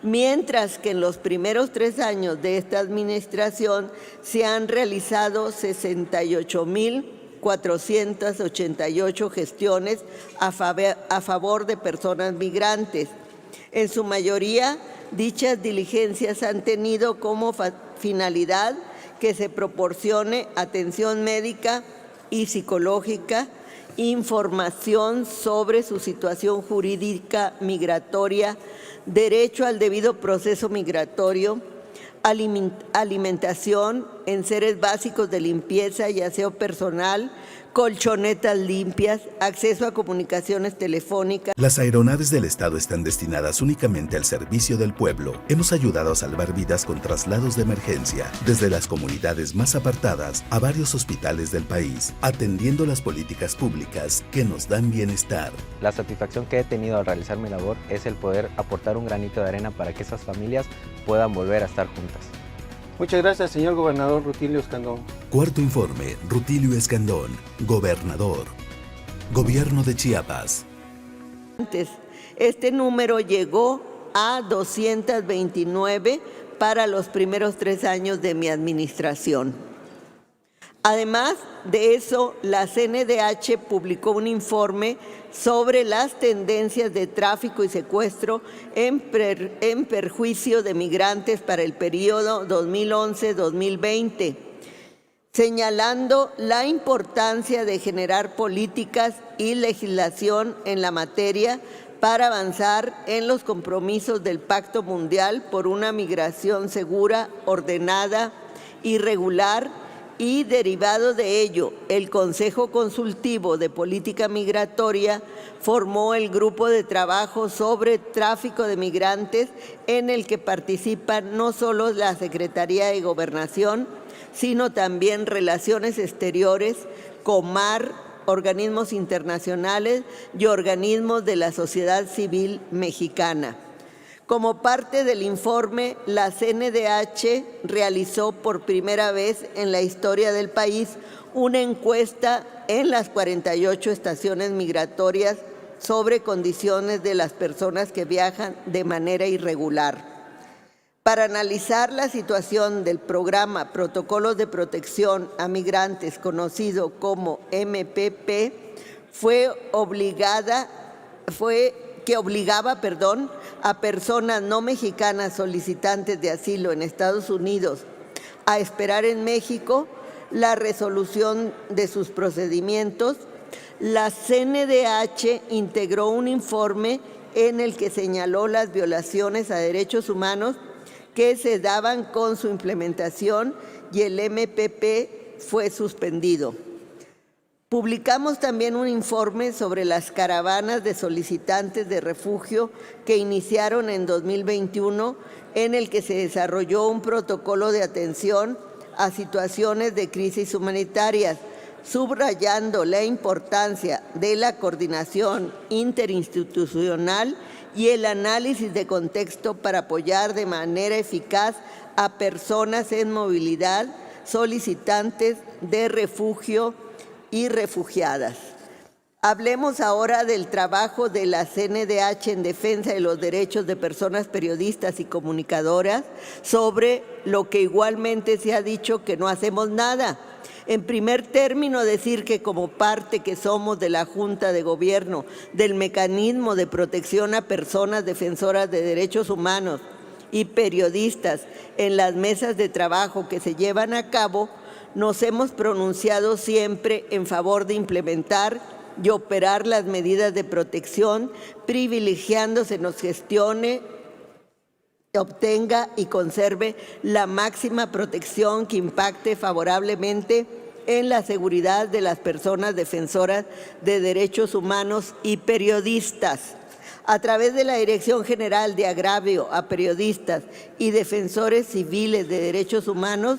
mientras que en los primeros 3 años de esta administración se han realizado 68.488 gestiones a favor de personas migrantes. En su mayoría, dichas diligencias han tenido como finalidad que se proporcione atención médica y psicológica, información sobre su situación jurídica migratoria, derecho al debido proceso migratorio, alimentación, enseres básicos de limpieza y aseo personal, colchonetas limpias, acceso a comunicaciones telefónicas. Las aeronaves del Estado están destinadas únicamente al servicio del pueblo. Hemos ayudado a salvar vidas con traslados de emergencia, desde las comunidades más apartadas a varios hospitales del país, atendiendo las políticas públicas que nos dan bienestar. La satisfacción que he tenido al realizar mi labor es el poder aportar un granito de arena para que esas familias puedan volver a estar juntas. Muchas gracias, señor gobernador Rutilio Escandón. Cuarto informe, Rutilio Escandón, gobernador. Gobierno de Chiapas. Este número llegó a 229 para los primeros 3 años de mi administración. Además de eso, la CNDH publicó un informe sobre las tendencias de tráfico y secuestro en perjuicio de migrantes para el periodo 2011-2020, señalando la importancia de generar políticas y legislación en la materia para avanzar en los compromisos del Pacto Mundial por una migración segura, ordenada y regular. Y derivado de ello, el Consejo Consultivo de Política Migratoria formó el grupo de trabajo sobre tráfico de migrantes, en el que participan no solo la Secretaría de Gobernación, sino también Relaciones Exteriores, Comar, organismos internacionales y organismos de la sociedad civil mexicana. Como parte del informe, la CNDH realizó por primera vez en la historia del país una encuesta en las 48 estaciones migratorias sobre condiciones de las personas que viajan de manera irregular. Para analizar la situación del programa Protocolos de Protección a Migrantes, conocido como MPP, que obligaba a personas no mexicanas solicitantes de asilo en Estados Unidos a esperar en México la resolución de sus procedimientos, la CNDH integró un informe en el que señaló las violaciones a derechos humanos que se daban con su implementación y el MPP fue suspendido. Publicamos también un informe sobre las caravanas de solicitantes de refugio que iniciaron en 2021, en el que se desarrolló un protocolo de atención a situaciones de crisis humanitarias, subrayando la importancia de la coordinación interinstitucional y el análisis de contexto para apoyar de manera eficaz a personas en movilidad, solicitantes de refugio y refugiadas. Hablemos ahora del trabajo de la CNDH en defensa de los derechos de personas periodistas y comunicadoras, sobre lo que igualmente se ha dicho que no hacemos nada. En primer término, decir que como parte que somos de la Junta de Gobierno del Mecanismo de Protección a Personas Defensoras de Derechos Humanos y periodistas en las mesas de trabajo que se llevan a cabo, nos hemos pronunciado siempre en favor de implementar y operar las medidas de protección, privilegiando se nos gestione, obtenga y conserve la máxima protección que impacte favorablemente en la seguridad de las personas defensoras de derechos humanos y periodistas. A través de la Dirección General de Agravio a Periodistas y Defensores Civiles de Derechos Humanos,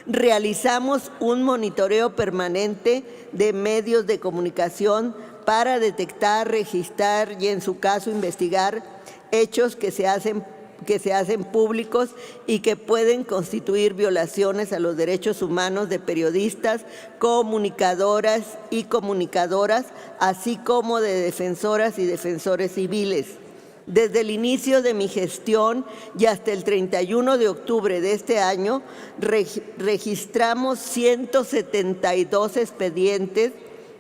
realizamos un monitoreo permanente de medios de comunicación para detectar, registrar y, en su caso, investigar hechos que se hacen públicos y que pueden constituir violaciones a los derechos humanos de periodistas, comunicadoras y comunicadoras, así como de defensoras y defensores civiles. Desde el inicio de mi gestión y hasta el 31 de octubre de este año, registramos 172 expedientes,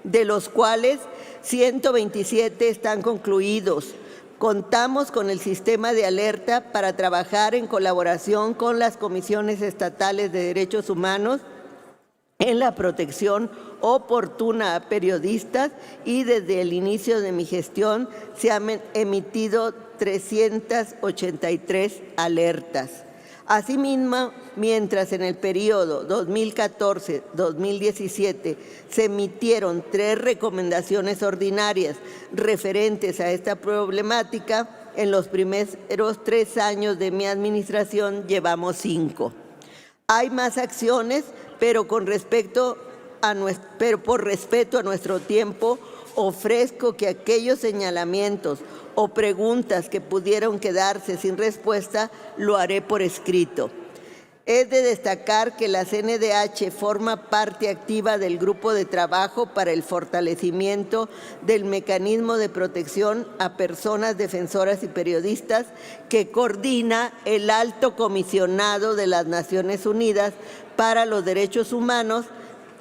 de los cuales 127 están concluidos. Contamos con el sistema de alerta para trabajar en colaboración con las comisiones estatales de derechos humanos en la protección oportuna a periodistas, y desde el inicio de mi gestión se han emitido 383 alertas. Asimismo, mientras en el periodo 2014-2017 se emitieron 3 recomendaciones ordinarias referentes a esta problemática, en los primeros 3 años de mi administración llevamos 5. Hay más acciones, pero por respeto a nuestro tiempo, ofrezco que aquellos señalamientos o preguntas que pudieron quedarse sin respuesta lo haré por escrito. Es de destacar que la CNDH forma parte activa del grupo de trabajo para el fortalecimiento del mecanismo de protección a personas defensoras y periodistas que coordina el Alto Comisionado de las Naciones Unidas para los Derechos Humanos,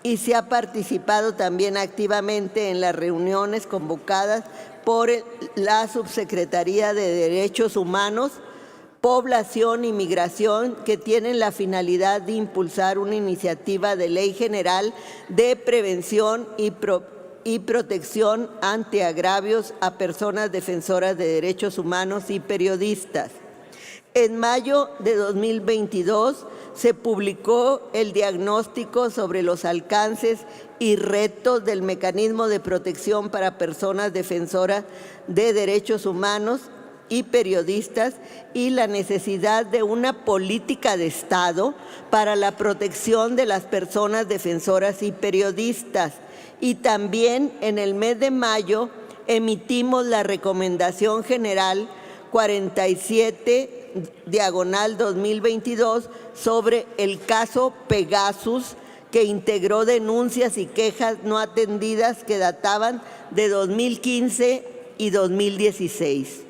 y se ha participado también activamente en las reuniones convocadas por la Subsecretaría de Derechos Humanos, Población y Migración, que tienen la finalidad de impulsar una iniciativa de ley general de prevención y protección ante agravios a personas defensoras de derechos humanos y periodistas. En mayo de 2022 se publicó el diagnóstico sobre los alcances y retos del mecanismo de protección para personas defensoras de derechos humanos y periodistas, y la necesidad de una política de Estado para la protección de las personas defensoras y periodistas. Y también en el mes de mayo emitimos la Recomendación General 47/2022 sobre el caso Pegasus, que integró denuncias y quejas no atendidas que databan de 2015 y 2016.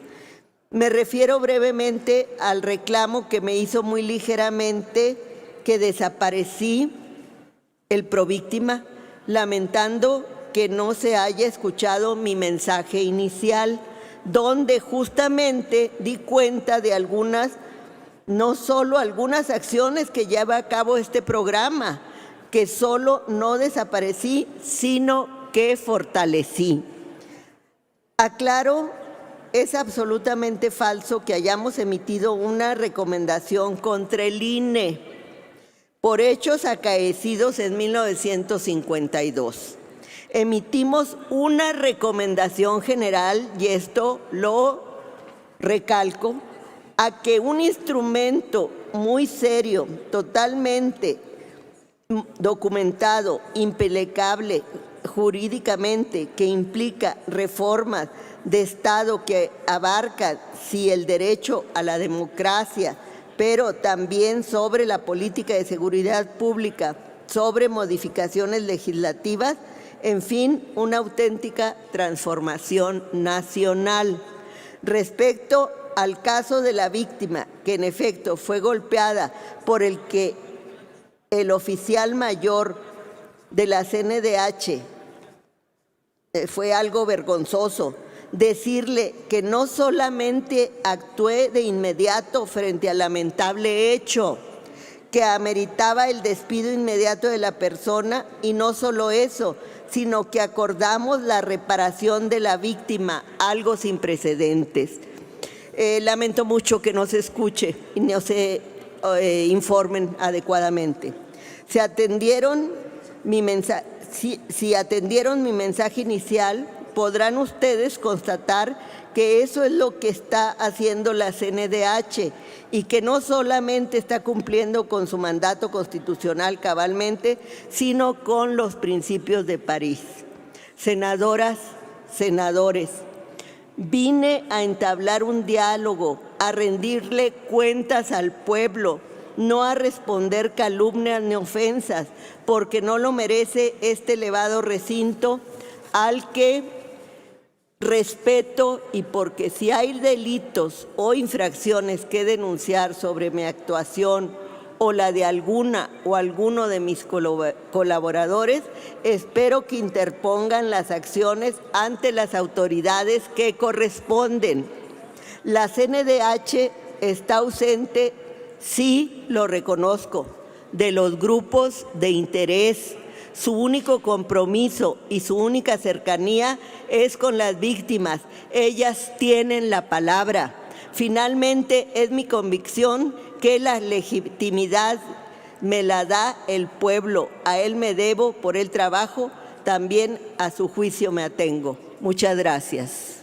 Me refiero brevemente al reclamo que me hizo muy ligeramente que desaparecí el províctima, lamentando que no se haya escuchado mi mensaje inicial, donde justamente di cuenta de algunas, no solo algunas acciones que lleva a cabo este programa, que solo no desaparecí, sino que fortalecí. Aclaro, es absolutamente falso que hayamos emitido una recomendación contra el INE por hechos acaecidos en 1952. Emitimos una recomendación general, y esto lo recalco, a que un instrumento muy serio, totalmente documentado, impecable jurídicamente, que implica reformas de Estado que abarcan sí el derecho a la democracia, pero también sobre la política de seguridad pública, sobre modificaciones legislativas, en fin, una auténtica transformación nacional. Respecto al caso de la víctima, que en efecto fue golpeada por el oficial mayor de la CNDH, fue algo vergonzoso. Decirle que no solamente actué de inmediato frente al lamentable hecho, que ameritaba el despido inmediato de la persona, y no solo eso, sino que acordamos la reparación de la víctima, algo sin precedentes. Lamento mucho que no se escuche y no se informen adecuadamente. Si atendieron mi mensaje inicial, podrán ustedes constatar que eso es lo que está haciendo la CNDH y que no solamente está cumpliendo con su mandato constitucional cabalmente, sino con los principios de París. Senadoras, senadores, vine a entablar un diálogo, a rendirle cuentas al pueblo, no a responder calumnias ni ofensas, porque no lo merece este elevado recinto al que respeto, y porque si hay delitos o infracciones que denunciar sobre mi actuación o la de alguna o alguno de mis colaboradores, espero que interpongan las acciones ante las autoridades que corresponden. La CNDH está ausente, sí, lo reconozco, de los grupos de interés. Su único compromiso y su única cercanía es con las víctimas. Ellas tienen la palabra. Finalmente, es mi convicción que la legitimidad me la da el pueblo. A él me debo por el trabajo, también a su juicio me atengo. Muchas gracias.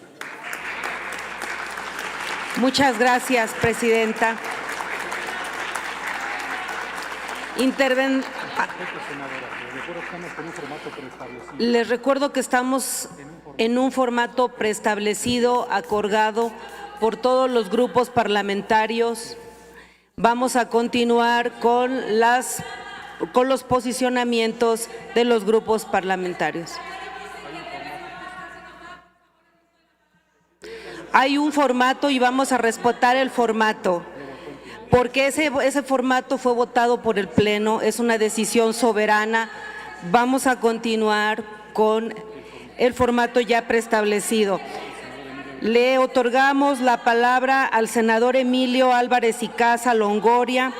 Muchas gracias, presidenta. Les recuerdo que estamos en un formato preestablecido, acordado por todos los grupos parlamentarios. Vamos a continuar con los posicionamientos de los grupos parlamentarios. Hay un formato y vamos a respetar el formato, porque ese formato fue votado por el Pleno, es una decisión soberana. Vamos a continuar con el formato ya preestablecido. Le otorgamos la palabra al senador Emilio Álvarez y Casa Longoria,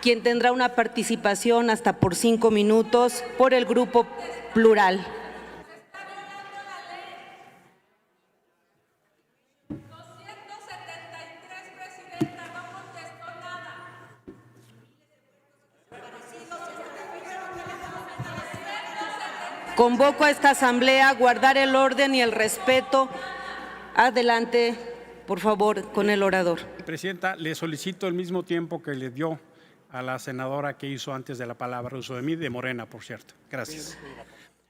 quien tendrá una participación hasta por 5 minutos por el Grupo Plural. Convoco a esta asamblea a guardar el orden y el respeto. Adelante, por favor, con el orador. Presidenta, le solicito el mismo tiempo que le dio a la senadora que hizo antes de la palabra uso de mí, de Morena, por cierto. Gracias.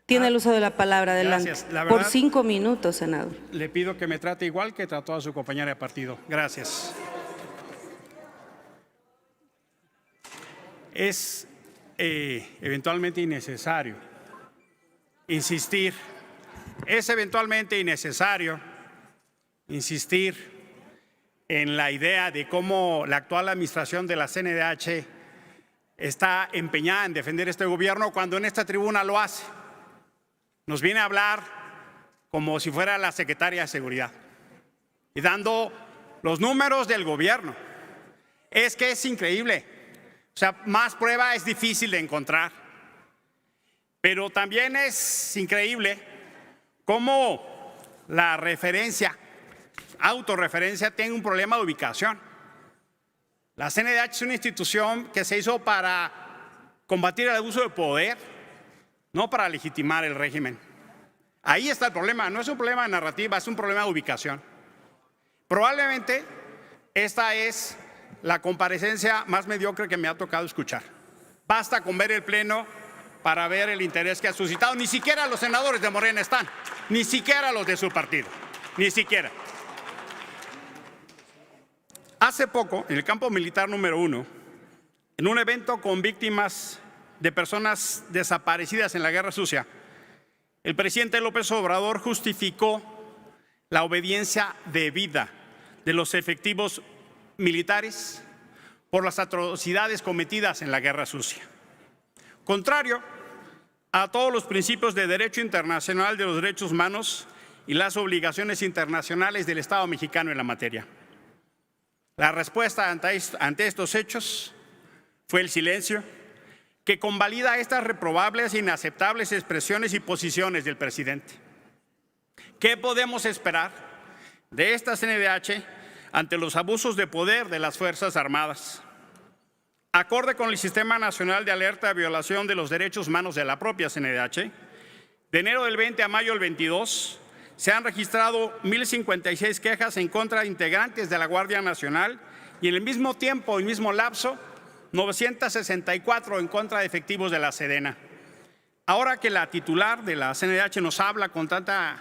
Tiene el uso de la palabra, adelante. Gracias. La verdad, por 5 minutos, senador. Le pido que me trate igual que trató a su compañera de partido. Gracias. Es eventualmente innecesario insistir. Es eventualmente innecesario insistir en la idea de cómo la actual administración de la CNDH está empeñada en defender este gobierno cuando en esta tribuna lo hace. Nos viene a hablar como si fuera la secretaria de Seguridad y dando los números del gobierno. Es que es increíble. O sea, más prueba es difícil de encontrar. Pero también es increíble cómo la referencia, autorreferencia, tiene un problema de ubicación. La CNDH es una institución que se hizo para combatir el abuso de poder, no para legitimar el régimen. Ahí está el problema, no es un problema de narrativa, es un problema de ubicación. Probablemente esta es la comparecencia más mediocre que me ha tocado escuchar. Basta con ver el pleno para ver el interés que ha suscitado. Ni siquiera los senadores de Morena están, ni siquiera los de su partido, ni siquiera. Hace poco, en el campo militar número 1, en un evento con víctimas de personas desaparecidas en la Guerra Sucia, el presidente López Obrador justificó la obediencia debida de los efectivos militares por las atrocidades cometidas en la Guerra Sucia. Contrario a todos los principios de derecho internacional de los derechos humanos y las obligaciones internacionales del Estado mexicano en la materia. La respuesta ante estos hechos fue el silencio, que convalida estas reprobables e inaceptables expresiones y posiciones del presidente. ¿Qué podemos esperar de esta CNDH ante los abusos de poder de las Fuerzas Armadas? Acorde con el Sistema Nacional de Alerta de Violación de los Derechos Humanos de la propia CNDH, de enero del 20 a mayo del 22, se han registrado 1,056 quejas en contra de integrantes de la Guardia Nacional y en el mismo tiempo, el mismo lapso, 964 en contra de efectivos de la Sedena. Ahora que la titular de la CNDH nos habla con tanta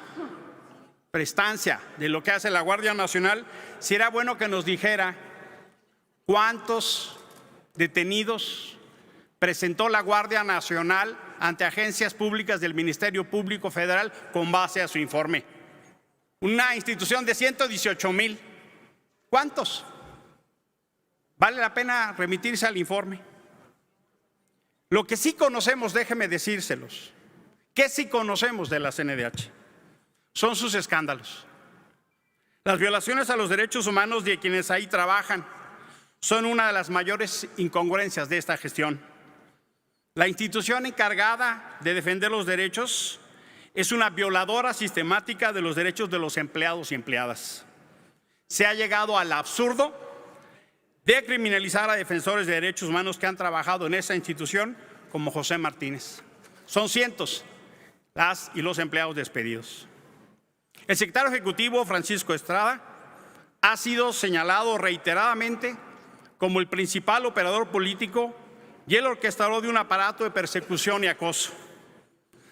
prestancia de lo que hace la Guardia Nacional, será bueno que nos dijera cuántos detenidos presentó la Guardia Nacional ante agencias públicas del Ministerio Público Federal con base a su informe. Una institución de 118,000. ¿Cuántos? Vale la pena remitirse al informe. Lo que sí conocemos, déjeme decírselos, ¿qué sí conocemos de la CNDH? Son sus escándalos. Las violaciones a los derechos humanos de quienes ahí trabajan son una de las mayores incongruencias de esta gestión. La institución encargada de defender los derechos es una violadora sistemática de los derechos de los empleados y empleadas. Se ha llegado al absurdo de criminalizar a defensores de derechos humanos que han trabajado en esa institución, como José Martínez. Son cientos las y los empleados despedidos. El secretario ejecutivo, Francisco Estrada, ha sido señalado reiteradamente como el principal operador político y el orquestador de un aparato de persecución y acoso.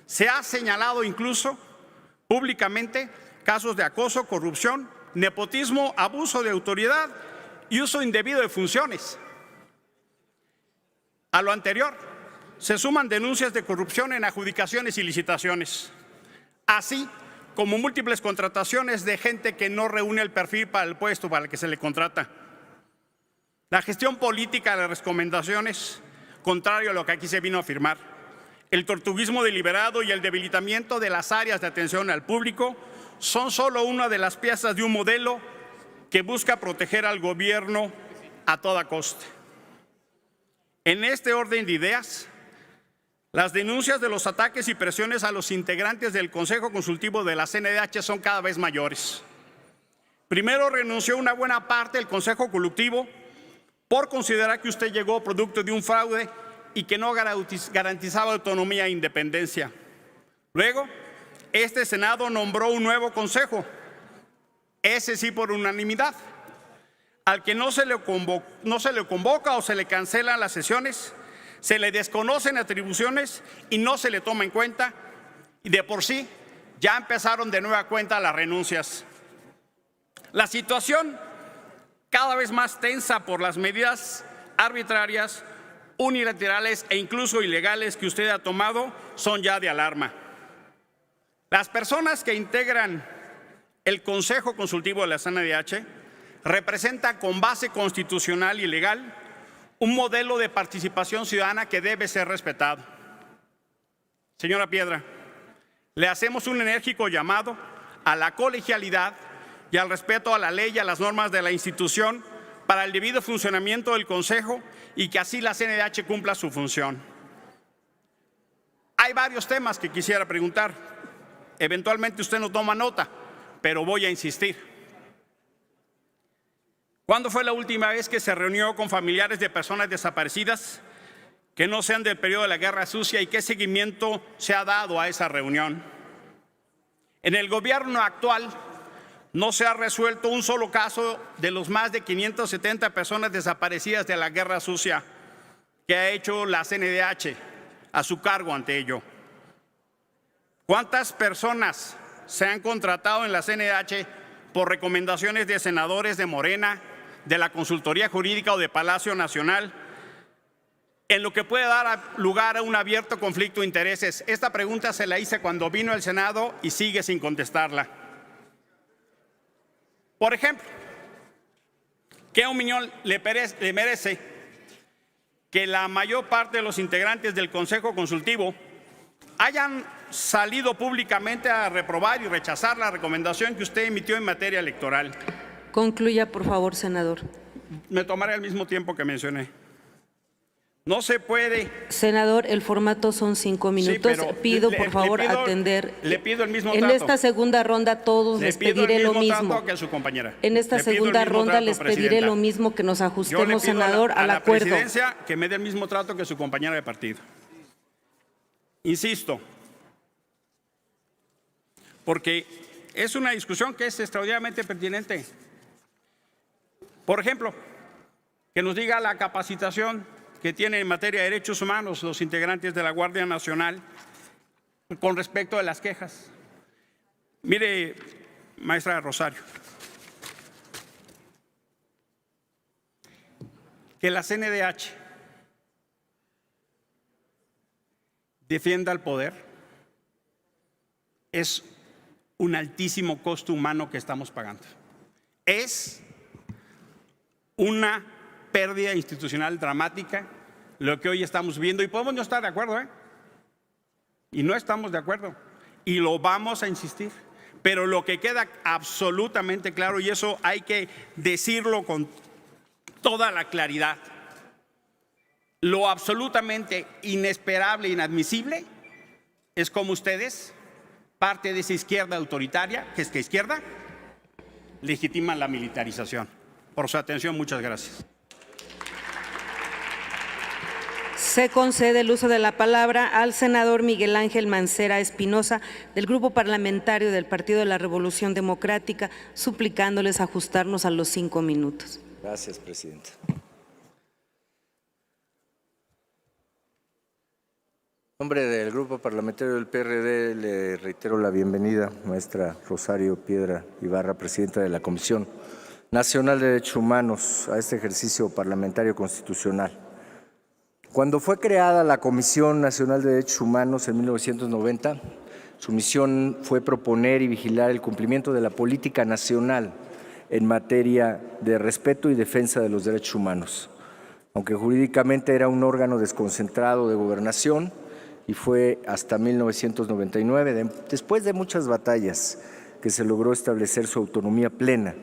Se ha señalado incluso públicamente casos de acoso, corrupción, nepotismo, abuso de autoridad y uso indebido de funciones. A lo anterior, se suman denuncias de corrupción en adjudicaciones y licitaciones, así como múltiples contrataciones de gente que no reúne el perfil para el puesto para el que se le contrata. La gestión política de las recomendaciones, contrario a lo que aquí se vino a afirmar, el tortuguismo deliberado y el debilitamiento de las áreas de atención al público son solo una de las piezas de un modelo que busca proteger al gobierno a toda costa. En este orden de ideas, las denuncias de los ataques y presiones a los integrantes del Consejo Consultivo de la CNDH son cada vez mayores. Primero renunció una buena parte del Consejo Consultivo por considerar que usted llegó producto de un fraude y que no garantizaba autonomía e independencia. Luego, este Senado nombró un nuevo Consejo, ese sí por unanimidad, al que no se le convoca o se le cancelan las sesiones, se le desconocen atribuciones y no se le toma en cuenta, Y de por sí, ya empezaron de nueva cuenta las renuncias. La situación cada vez más tensa por las medidas arbitrarias, unilaterales e incluso ilegales que usted ha tomado son ya de alarma. Las personas que integran el Consejo Consultivo de la CNDH representan con base constitucional y legal un modelo de participación ciudadana que debe ser respetado. Señora Piedra, le hacemos un enérgico llamado a la colegialidad y al respeto a la ley y a las normas de la institución para el debido funcionamiento del Consejo y que así la CNDH cumpla su función. Hay varios temas que quisiera preguntar. Eventualmente usted no toma nota, pero voy a insistir. ¿Cuándo fue la última vez que se reunió con familiares de personas desaparecidas que no sean del periodo de la Guerra Sucia y qué seguimiento se ha dado a esa reunión? En el gobierno actual no se ha resuelto un solo caso de los más de 570 personas desaparecidas de la Guerra Sucia que ha hecho la CNDH a su cargo ante ello. ¿Cuántas personas se han contratado en la CNDH por recomendaciones de senadores de Morena, de la Consultoría Jurídica o de Palacio Nacional, en lo que puede dar lugar a un abierto conflicto de intereses? Esta pregunta se la hice cuando vino al Senado y sigue sin contestarla. Por ejemplo, ¿qué opinión le merece que la mayor parte de los integrantes del Consejo Consultivo hayan salido públicamente a reprobar y rechazar la recomendación que usted emitió en materia electoral? Concluya, por favor, senador. Me tomaré el mismo tiempo que mencioné. No se puede. Senador, el formato son 5 minutos. Sí, pido, por favor, atender. Le pido el mismo trato. En esta segunda ronda todos les pediré lo mismo. Trato que a su compañera. En esta segunda ronda les pediré lo mismo, que nos ajustemos, senador, al acuerdo. A la presidencia que me dé el mismo trato que su compañera de partido. Insisto, porque es una discusión que es extraordinariamente pertinente. Por ejemplo, que nos diga la capacitación que tienen en materia de derechos humanos los integrantes de la Guardia Nacional con respecto a las quejas. Mire, maestra Rosario, que la CNDH defienda el poder es un altísimo costo humano que estamos pagando. Es una pérdida institucional dramática lo que hoy estamos viendo, y podemos no estar de acuerdo, y no estamos de acuerdo, y lo vamos a insistir, pero lo que queda absolutamente claro, y eso hay que decirlo con toda la claridad, lo absolutamente inesperable e inadmisible es como ustedes, parte de esa izquierda autoritaria, que es que izquierda, legitiman la militarización. Por su atención, muchas gracias. Se concede el uso de la palabra al senador Miguel Ángel Mancera Espinosa, del Grupo Parlamentario del Partido de la Revolución Democrática, suplicándoles ajustarnos a los 5 minutos. Gracias, presidenta. En nombre del Grupo Parlamentario del PRD le reitero la bienvenida, maestra Rosario Piedra Ibarra, presidenta de la Comisión Nacional de Derechos Humanos, a este ejercicio parlamentario constitucional. Cuando fue creada la Comisión Nacional de Derechos Humanos en 1990, su misión fue proponer y vigilar el cumplimiento de la política nacional en materia de respeto y defensa de los derechos humanos. Aunque jurídicamente era un órgano desconcentrado de gobernación, y fue hasta 1999, después de muchas batallas, que se logró establecer su autonomía plena,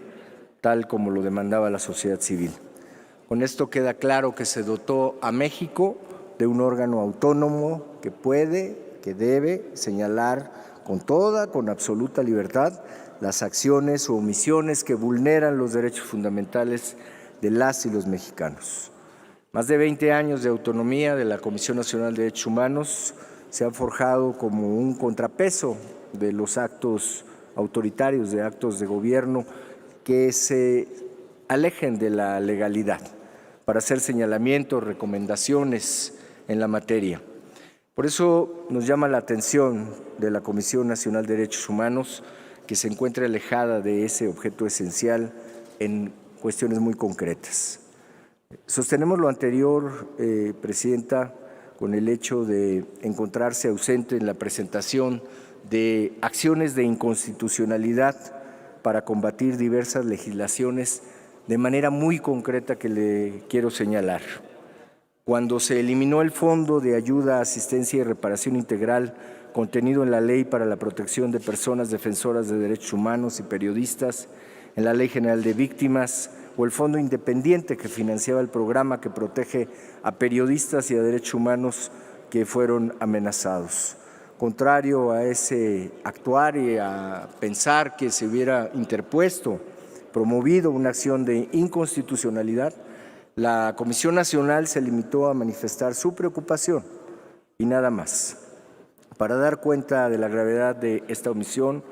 tal como lo demandaba la sociedad civil. Con esto queda claro que se dotó a México de un órgano autónomo que puede, que debe señalar con absoluta libertad las acciones o omisiones que vulneran los derechos fundamentales de las y los mexicanos. Más de 20 años de autonomía de la Comisión Nacional de Derechos Humanos se han forjado como un contrapeso de los actos autoritarios, de actos de gobierno que se alejen de la legalidad para hacer señalamientos, recomendaciones en la materia. Por eso nos llama la atención de la Comisión Nacional de Derechos Humanos que se encuentre alejada de ese objeto esencial en cuestiones muy concretas. Sostenemos lo anterior, Presidenta, con el hecho de encontrarse ausente en la presentación de acciones de inconstitucionalidad para combatir diversas legislaciones de manera muy concreta que le quiero señalar. Cuando se eliminó el Fondo de Ayuda, Asistencia y Reparación Integral contenido en la Ley para la Protección de Personas Defensoras de Derechos Humanos y Periodistas, en la Ley General de Víctimas, o el Fondo Independiente que financiaba el programa que protege a periodistas y a derechos humanos que fueron amenazados. Contrario a ese actuar y a pensar que se hubiera interpuesto, promovido una acción de inconstitucionalidad, la Comisión Nacional se limitó a manifestar su preocupación y nada más. Para dar cuenta de la gravedad de esta omisión,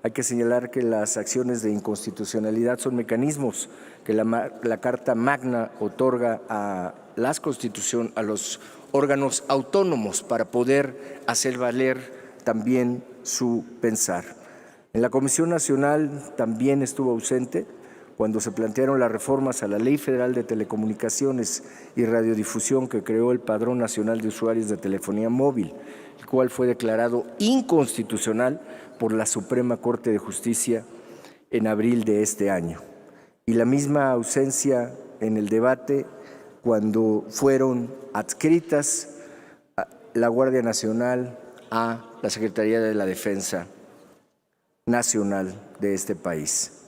hay que señalar que las acciones de inconstitucionalidad son mecanismos que la Carta Magna otorga a los órganos autónomos para poder hacer valer también su pensar. En la Comisión Nacional también estuvo ausente cuando se plantearon las reformas a la Ley Federal de Telecomunicaciones y Radiodifusión que creó el Padrón Nacional de Usuarios de Telefonía Móvil, el cual fue declarado inconstitucional por la Suprema Corte de Justicia en abril de este año. Y la misma ausencia en el debate cuando fueron adscritas la Guardia Nacional a la Secretaría de la Defensa Nacional de este país.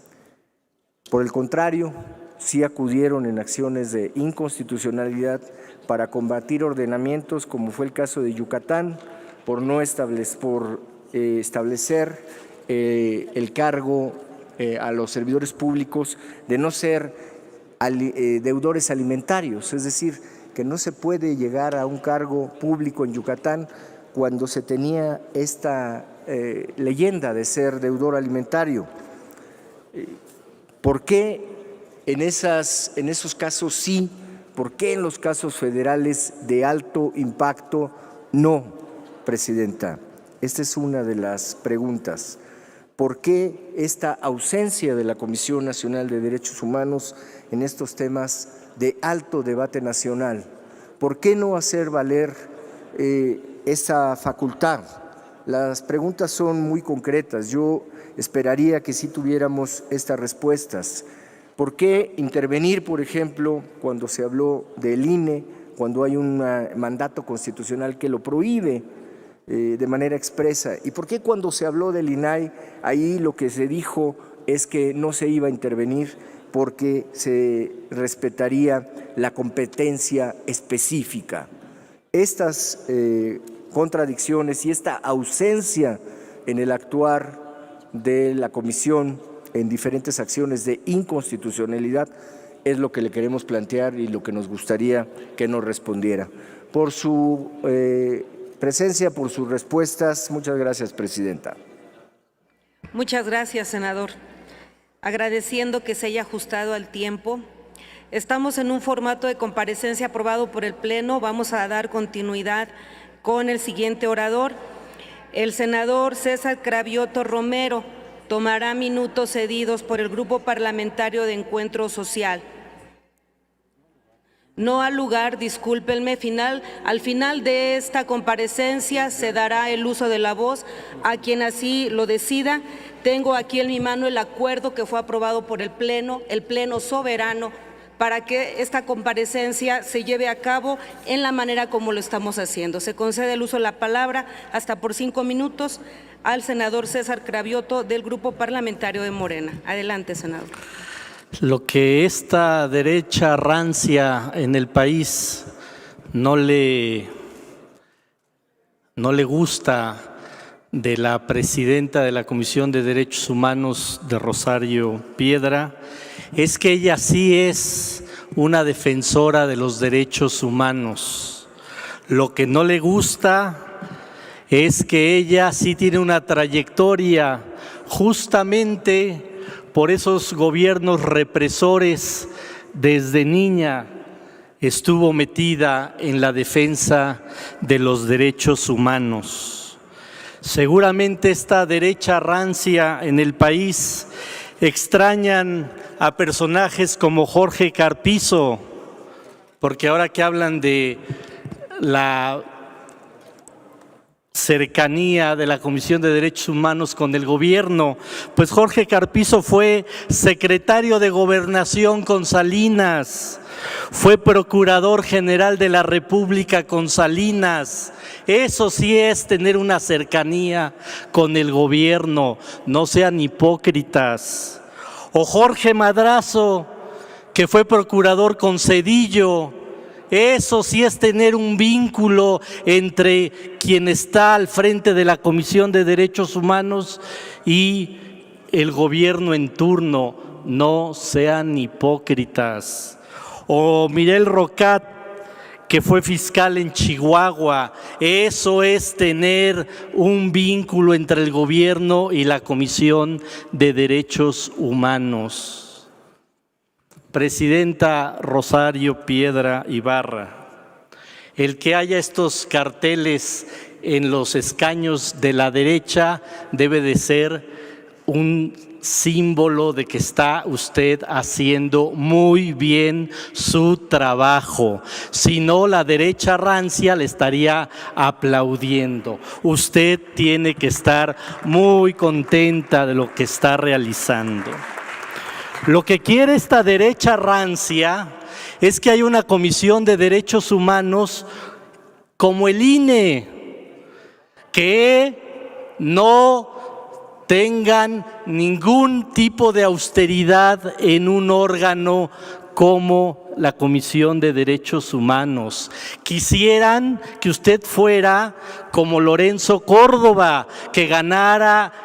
Por el contrario, sí acudieron en acciones de inconstitucionalidad para combatir ordenamientos, como fue el caso de Yucatán, por establecer el cargo a los servidores públicos de no ser deudores alimentarios, es decir, que no se puede llegar a un cargo público en Yucatán cuando se tenía esta leyenda de ser deudor alimentario. ¿Por qué en esos casos sí? ¿Por qué en los casos federales de alto impacto no, Presidenta? Esta es una de las preguntas. ¿Por qué esta ausencia de la Comisión Nacional de Derechos Humanos en estos temas de alto debate nacional? ¿Por qué no hacer valer esa facultad? Las preguntas son muy concretas. Yo esperaría que sí tuviéramos estas respuestas. ¿Por qué intervenir, por ejemplo, cuando se habló del INE, cuando hay un mandato constitucional que lo prohíbe de manera expresa? ¿Y por qué cuando se habló del INAI, ahí lo que se dijo es que no se iba a intervenir porque se respetaría la competencia específica? Estas contradicciones y esta ausencia en el actuar de la Comisión en diferentes acciones de inconstitucionalidad es lo que le queremos plantear y lo que nos gustaría que nos respondiera. Por su presencia, por sus respuestas, muchas gracias, Presidenta. Muchas gracias, senador. Agradeciendo que se haya ajustado al tiempo. Estamos en un formato de comparecencia aprobado por el Pleno. Vamos a dar continuidad con el siguiente orador. El senador César Cravioto Romero tomará minutos cedidos por el Grupo Parlamentario de Encuentro Social. No al lugar, discúlpenme, al final de esta comparecencia se dará el uso de la voz a quien así lo decida. Tengo aquí en mi mano el acuerdo que fue aprobado por el Pleno soberano, para que esta comparecencia se lleve a cabo en la manera como lo estamos haciendo. Se concede el uso de la palabra hasta por 5 minutos al senador César Cravioto del Grupo Parlamentario de Morena. Adelante, senador. Lo que esta derecha rancia en el país no le gusta de la presidenta de la Comisión de Derechos Humanos de Rosario Piedra es que ella sí es una defensora de los derechos humanos. Lo que no le gusta es que ella sí tiene una trayectoria justamente por esos gobiernos represores desde niña estuvo metida en la defensa de los derechos humanos. Seguramente esta derecha rancia en el país extrañan a personajes como Jorge Carpizo, porque ahora que hablan de la cercanía de la Comisión de Derechos Humanos con el gobierno, pues Jorge Carpizo fue secretario de Gobernación con Salinas, fue procurador general de la República con Salinas. Eso sí es tener una cercanía con el gobierno, no sean hipócritas. O Jorge Madrazo, que fue procurador con Zedillo. Eso sí es tener un vínculo entre quien está al frente de la Comisión de Derechos Humanos y el gobierno en turno. No sean hipócritas. O Miguel Rocat, que fue fiscal en Chihuahua. Eso es tener un vínculo entre el gobierno y la Comisión de Derechos Humanos. Presidenta Rosario Piedra Ibarra, el que haya estos carteles en los escaños de la derecha debe de ser un símbolo de que está usted haciendo muy bien su trabajo. Si no, la derecha rancia le estaría aplaudiendo. Usted tiene que estar muy contenta de lo que está realizando. Lo que quiere esta derecha rancia es que haya una Comisión de Derechos Humanos como el INE, que no tengan ningún tipo de austeridad en un órgano como la Comisión de Derechos Humanos. Quisieran que usted fuera como Lorenzo Córdoba, que ganara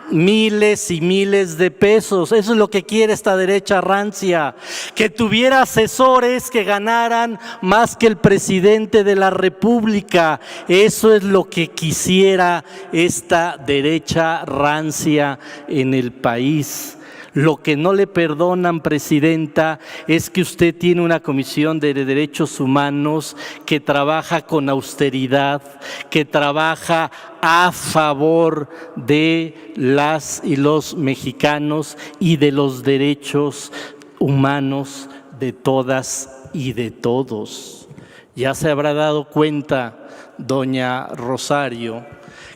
miles y miles de pesos. Eso es lo que quiere esta derecha rancia, que tuviera asesores que ganaran más que el presidente de la República. Eso es lo que quisiera esta derecha rancia en el país. Lo que no le perdonan, presidenta, es que usted tiene una Comisión de Derechos Humanos que trabaja con austeridad, que trabaja a favor de las y los mexicanos y de los derechos humanos de todas y de todos. Ya se habrá dado cuenta, doña Rosario,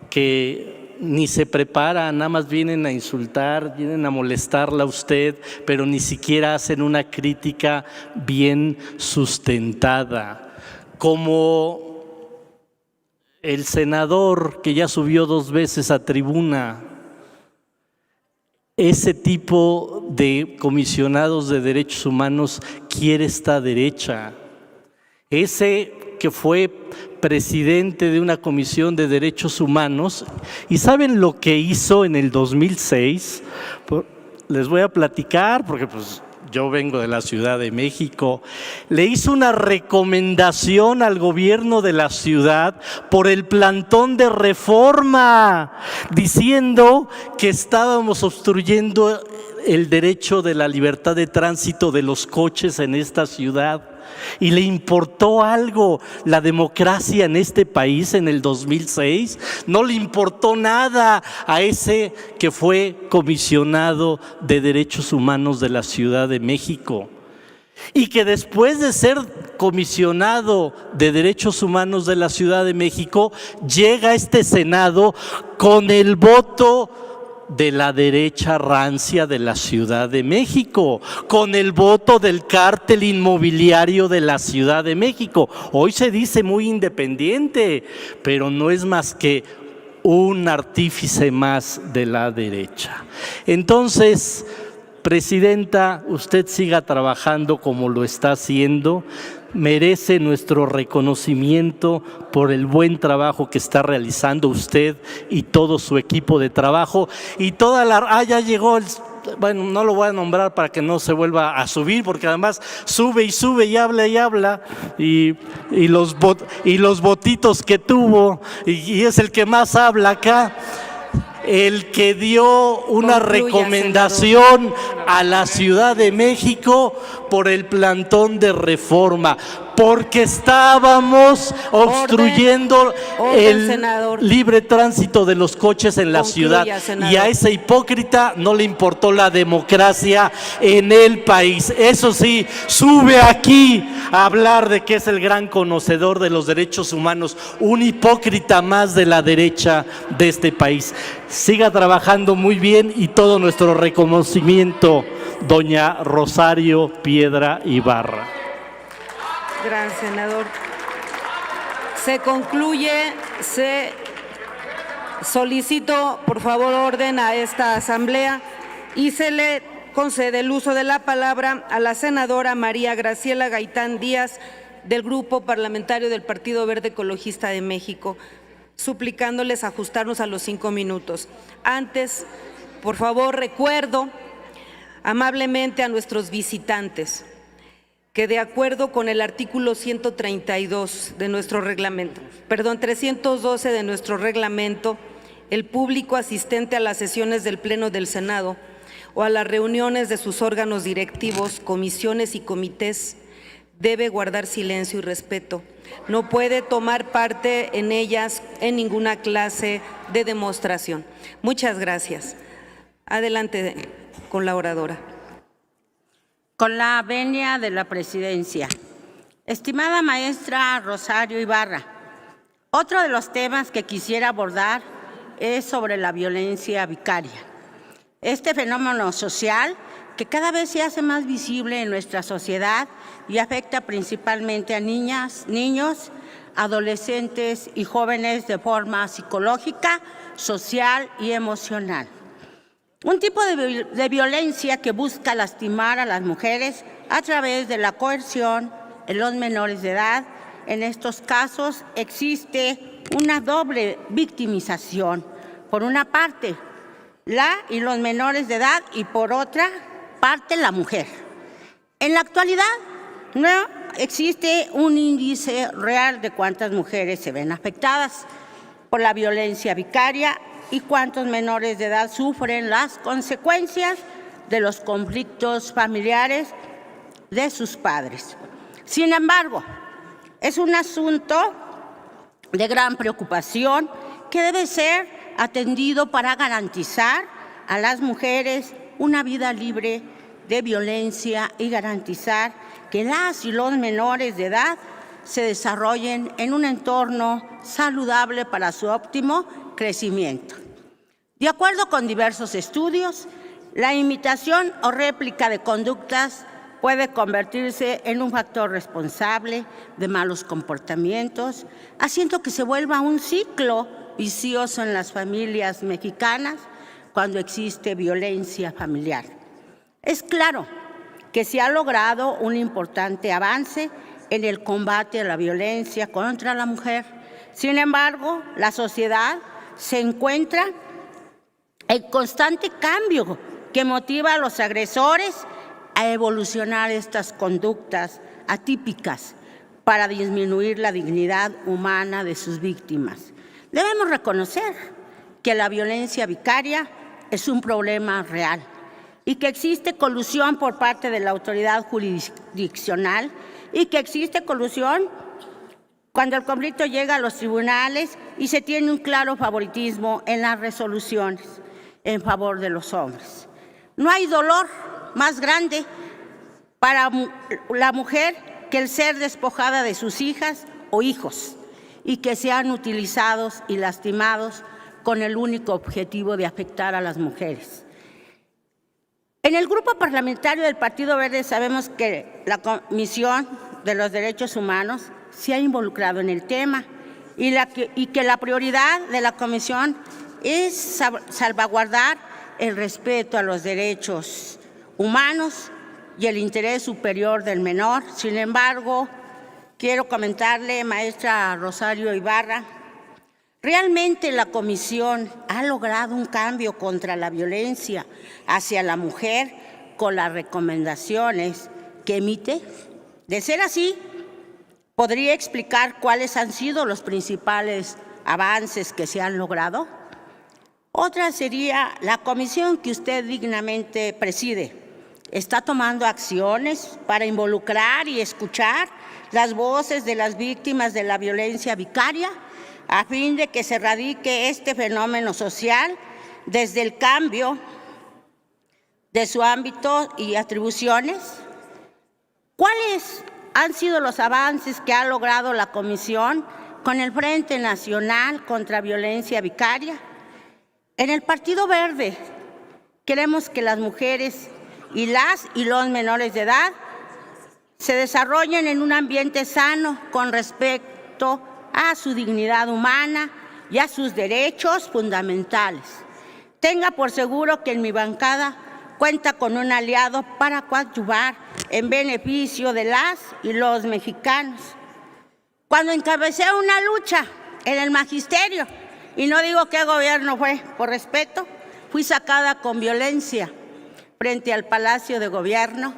que ni se preparan, nada más vienen a insultar, vienen a molestarla a usted, pero ni siquiera hacen una crítica bien sustentada. Como el senador que ya subió 2 veces a tribuna, ese tipo de comisionados de derechos humanos quiere esta derecha. Ese que fue presidente de una comisión de derechos humanos, ¿y saben lo que hizo en el 2006? Les voy a platicar porque pues yo vengo de la Ciudad de México. Le hizo una recomendación al gobierno de la ciudad por el plantón de Reforma, diciendo que estábamos obstruyendo el derecho de la libertad de tránsito de los coches en esta ciudad. ¿Y le importó algo la democracia en este país en el 2006? No le importó nada a ese que fue comisionado de derechos humanos de la Ciudad de México. Y que después de ser comisionado de derechos humanos de la Ciudad de México, llega a este Senado con el voto de la derecha rancia de la Ciudad de México, con el voto del cártel inmobiliario de la Ciudad de México. Hoy se dice muy independiente, pero no es más que un artífice más de la derecha. Entonces, presidenta, usted siga trabajando como lo está haciendo. Merece nuestro reconocimiento por el buen trabajo que está realizando usted y todo su equipo de trabajo. Y toda la... ya llegó, bueno, no lo voy a nombrar para que no se vuelva a subir, porque además sube y habla y habla, y los votitos que tuvo, y es el que más habla acá. El que dio una recomendación a la Ciudad de México por el plantón de Reforma. porque estábamos obstruyendo el senador. libre tránsito de los coches en la Concluya, ciudad. senador. Y a ese hipócrita no le importó la democracia en el país. Eso sí, sube aquí a hablar de que es el gran conocedor de los derechos humanos, un hipócrita más de la derecha de este país. Siga trabajando muy bien y todo nuestro reconocimiento, doña Rosario Piedra Ibarra. Gran senador. Se concluye, solicito por favor orden a esta asamblea y se le concede el uso de la palabra a la senadora María Graciela Gaitán Díaz del Grupo Parlamentario del Partido Verde Ecologista de México, suplicándoles ajustarnos a los 5 minutos. Antes, por favor, recuerdo amablemente a nuestros visitantes que de acuerdo con el artículo 132 de nuestro reglamento, 312 de nuestro reglamento, el público asistente a las sesiones del Pleno del Senado o a las reuniones de sus órganos directivos, comisiones y comités debe guardar silencio y respeto. No puede tomar parte en ellas en ninguna clase de demostración. Muchas gracias. Adelante con la oradora. Con la venia de la presidencia. Estimada maestra Rosario Ibarra, otro de los temas que quisiera abordar es sobre la violencia vicaria. Este fenómeno social que cada vez se hace más visible en nuestra sociedad y afecta principalmente a niñas, niños, adolescentes y jóvenes de forma psicológica, social y emocional. Un tipo de violencia que busca lastimar a las mujeres a través de la coerción en los menores de edad. En estos casos existe una doble victimización. Por una parte, la y los menores de edad y por otra parte la mujer. En la actualidad no existe un índice real de cuántas mujeres se ven afectadas por la violencia vicaria y cuántos menores de edad sufren las consecuencias de los conflictos familiares de sus padres. Sin embargo, es un asunto de gran preocupación que debe ser atendido para garantizar a las mujeres una vida libre de violencia y garantizar que las y los menores de edad se desarrollen en un entorno saludable para su óptimo crecimiento. De acuerdo con diversos estudios, la imitación o réplica de conductas puede convertirse en un factor responsable de malos comportamientos, haciendo que se vuelva un ciclo vicioso en las familias mexicanas cuando existe violencia familiar. Es claro que se ha logrado un importante avance en el combate a la violencia contra la mujer. Sin embargo, la sociedad se encuentra en constante cambio que motiva a los agresores a evolucionar estas conductas atípicas para disminuir la dignidad humana de sus víctimas. Debemos reconocer que la violencia vicaria es un problema real y que existe colusión por parte de la autoridad jurisdiccional y que existe colusión cuando el conflicto llega a los tribunales y se tiene un claro favoritismo en las resoluciones en favor de los hombres. No hay dolor más grande para la mujer que el ser despojada de sus hijas o hijos y que sean utilizados y lastimados con el único objetivo de afectar a las mujeres. En el Grupo Parlamentario del Partido Verde sabemos que la Comisión de los Derechos Humanos se ha involucrado en el tema y que la prioridad de la Comisión es salvaguardar el respeto a los derechos humanos y el interés superior del menor. Sin embargo, quiero comentarle, maestra Rosario Ibarra, ¿realmente la Comisión ha logrado un cambio contra la violencia hacia la mujer con las recomendaciones que emite? De ser así, ¿podría explicar cuáles han sido los principales avances que se han logrado? Otra sería la comisión que usted dignamente preside, está tomando acciones para involucrar y escuchar las voces de las víctimas de la violencia vicaria a fin de que se erradique este fenómeno social desde el cambio de su ámbito y atribuciones? ¿Cuáles han sido los avances que ha logrado la Comisión con el Frente Nacional contra Violencia Vicaria? En el Partido Verde queremos que las mujeres y los menores de edad se desarrollen en un ambiente sano con respecto a su dignidad humana y a sus derechos fundamentales. Tenga por seguro que en mi bancada cuenta con un aliado para coadyuvar en beneficio de las y los mexicanos. Cuando encabecé una lucha en el magisterio, y no digo qué gobierno fue, por respeto, fui sacada con violencia frente al Palacio de Gobierno.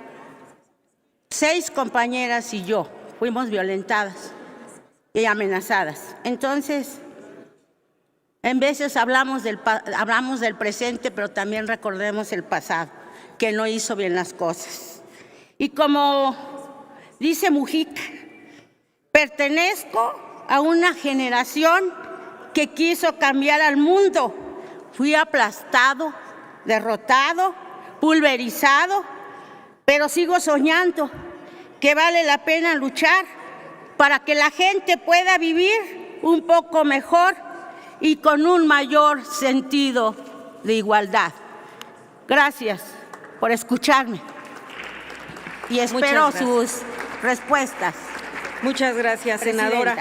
6 compañeras y yo fuimos violentadas y amenazadas. Entonces, en veces hablamos del presente, pero también recordemos el pasado, que no hizo bien las cosas. Y como dice Mujica, pertenezco a una generación que quiso cambiar al mundo. Fui aplastado, derrotado, pulverizado, pero sigo soñando que vale la pena luchar para que la gente pueda vivir un poco mejor y con un mayor sentido de igualdad. Gracias por escucharme y espero sus respuestas. Muchas gracias, senadora.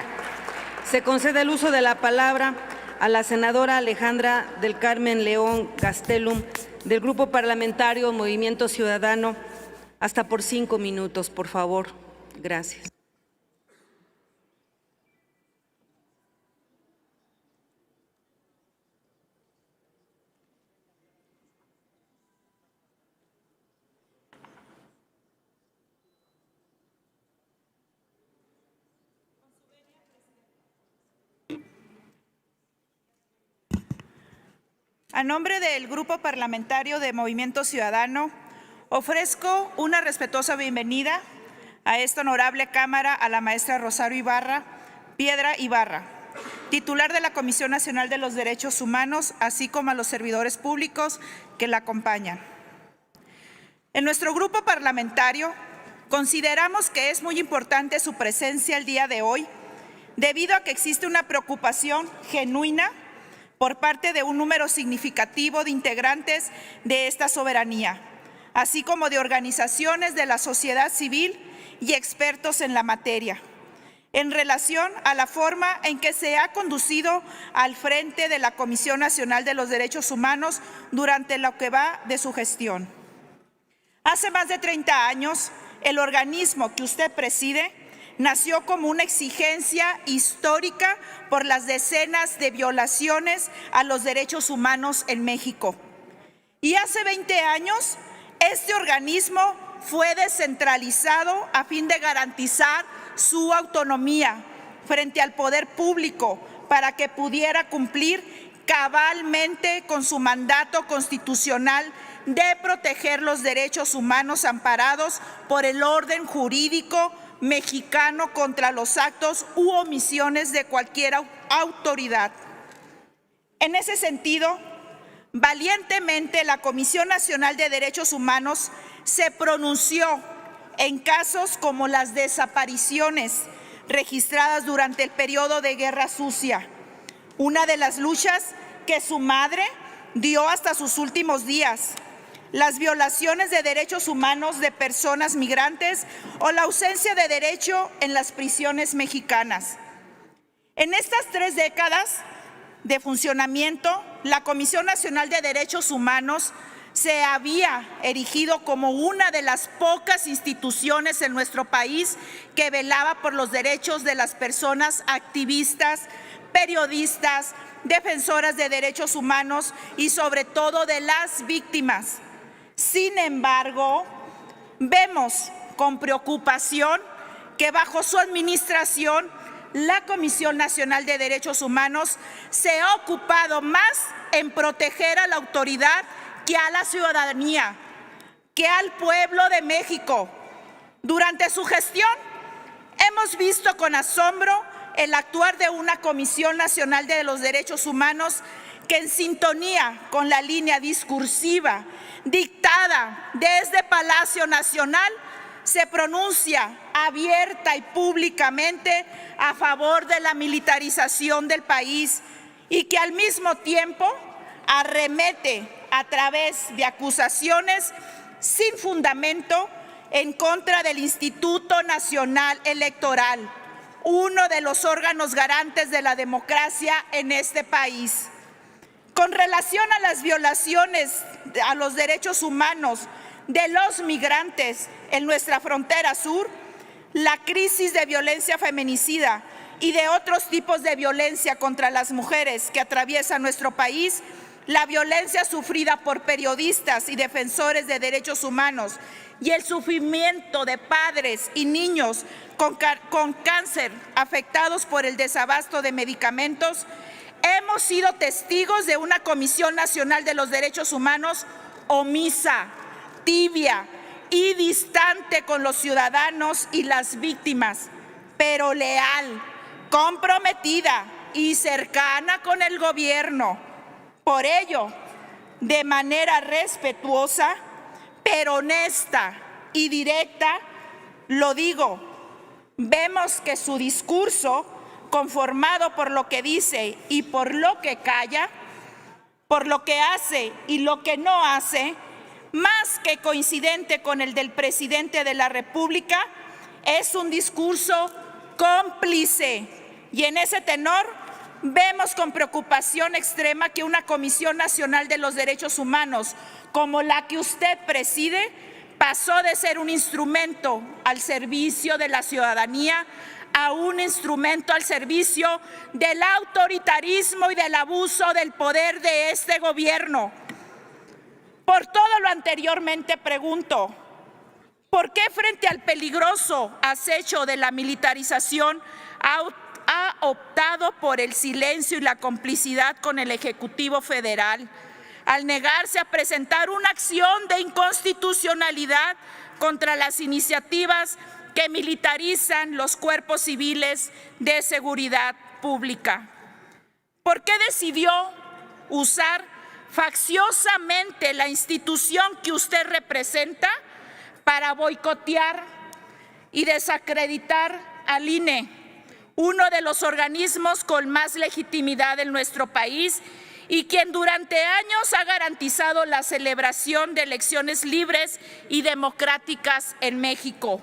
Se concede el uso de la palabra a la senadora Alejandra del Carmen León Gastelum, del Grupo Parlamentario Movimiento Ciudadano, hasta por 5 minutos, por favor. Gracias. A nombre del Grupo Parlamentario de Movimiento Ciudadano, ofrezco una respetuosa bienvenida a esta honorable Cámara a la maestra Rosario Piedra Ibarra, titular de la Comisión Nacional de los Derechos Humanos, así como a los servidores públicos que la acompañan. En nuestro grupo parlamentario consideramos que es muy importante su presencia el día de hoy, debido a que existe una preocupación genuina por parte de un número significativo de integrantes de esta soberanía, así como de organizaciones de la sociedad civil y expertos en la materia, en relación a la forma en que se ha conducido al frente de la Comisión Nacional de los Derechos Humanos durante lo que va de su gestión. Hace más de 30 años, el organismo que usted preside nació como una exigencia histórica por las decenas de violaciones a los derechos humanos en México. Y hace 20 años, este organismo fue descentralizado a fin de garantizar su autonomía frente al poder público para que pudiera cumplir cabalmente con su mandato constitucional de proteger los derechos humanos amparados por el orden jurídico mexicano contra los actos u omisiones de cualquier autoridad. En ese sentido, valientemente la Comisión Nacional de Derechos Humanos se pronunció en casos como las desapariciones registradas durante el periodo de Guerra Sucia, una de las luchas que su madre dio hasta sus últimos días, las violaciones de derechos humanos de personas migrantes o la ausencia de derecho en las prisiones mexicanas. En estas 3 décadas de funcionamiento, la Comisión Nacional de Derechos Humanos se había erigido como una de las pocas instituciones en nuestro país que velaba por los derechos de las personas activistas, periodistas, defensoras de derechos humanos y sobre todo de las víctimas. Sin embargo, vemos con preocupación que bajo su administración la Comisión Nacional de Derechos Humanos se ha ocupado más en proteger a la autoridad que a la ciudadanía, que al pueblo de México. Durante su gestión hemos visto con asombro el actuar de una Comisión Nacional de los Derechos Humanos que, en sintonía con la línea discursiva dictada desde Palacio Nacional, se pronuncia abierta y públicamente a favor de la militarización del país y que al mismo tiempo arremete a través de acusaciones sin fundamento en contra del Instituto Nacional Electoral, uno de los órganos garantes de la democracia en este país. Con relación a las violaciones a los derechos humanos de los migrantes en nuestra frontera sur, la crisis de violencia feminicida y de otros tipos de violencia contra las mujeres que atraviesa nuestro país, la violencia sufrida por periodistas y defensores de derechos humanos y el sufrimiento de padres y niños con cáncer afectados por el desabasto de medicamentos, hemos sido testigos de una Comisión Nacional de los Derechos Humanos omisa, tibia y distante con los ciudadanos y las víctimas, pero leal, comprometida y cercana con el gobierno. Por ello, de manera respetuosa, pero honesta y directa, lo digo, vemos que su discurso, conformado por lo que dice y por lo que calla, por lo que hace y lo que no hace, más que coincidente con el del presidente de la República, es un discurso cómplice. Y en ese tenor, vemos con preocupación extrema que una Comisión Nacional de los Derechos Humanos, como la que usted preside, pasó de ser un instrumento al servicio de la ciudadanía a un instrumento al servicio del autoritarismo y del abuso del poder de este gobierno. Por todo lo anteriormente pregunto, ¿por qué frente al peligroso acecho de la militarización ha optado por el silencio y la complicidad con el Ejecutivo Federal, al negarse a presentar una acción de inconstitucionalidad contra las iniciativas que militarizan los cuerpos civiles de seguridad pública? ¿Por qué decidió usar facciosamente la institución que usted representa para boicotear y desacreditar al INE, uno de los organismos con más legitimidad en nuestro país y quien durante años ha garantizado la celebración de elecciones libres y democráticas en México?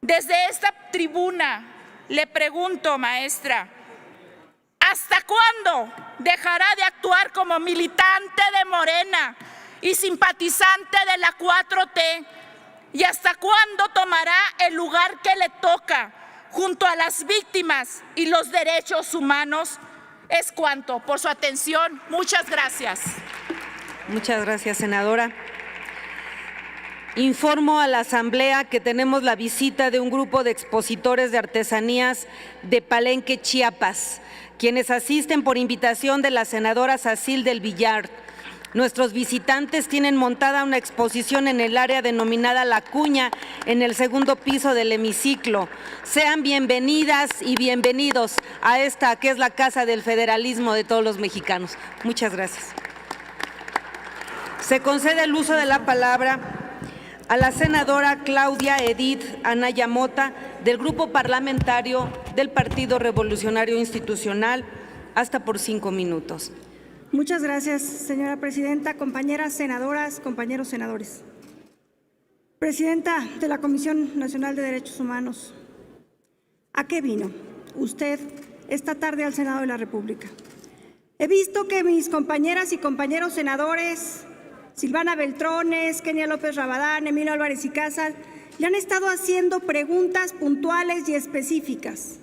Desde esta tribuna le pregunto, maestra, ¿hasta cuándo dejará de actuar como militante de Morena y simpatizante de la 4T? ¿Y hasta cuándo tomará el lugar que le toca junto a las víctimas y los derechos humanos? Es cuanto. Por su atención, muchas gracias. Muchas gracias, senadora. Informo a la Asamblea que tenemos la visita de un grupo de expositores de artesanías de Palenque, Chiapas, quienes asisten por invitación de la senadora Sacil del Villar. Nuestros visitantes tienen montada una exposición en el área denominada La Cuña, en el segundo piso del hemiciclo. Sean bienvenidas y bienvenidos a esta que es la casa del federalismo de todos los mexicanos. Muchas gracias. Se concede el uso de la palabra a la senadora Claudia Edith Anaya Mota, del Grupo Parlamentario del Partido Revolucionario Institucional, hasta por 5 minutos. Muchas gracias, señora presidenta, compañeras senadoras, compañeros senadores. Presidenta de la Comisión Nacional de Derechos Humanos, ¿a qué vino usted esta tarde al Senado de la República? He visto que mis compañeras y compañeros senadores, Silvana Beltrones, Kenia López Rabadán, Emilio Álvarez y Casas, le han estado haciendo preguntas puntuales y específicas.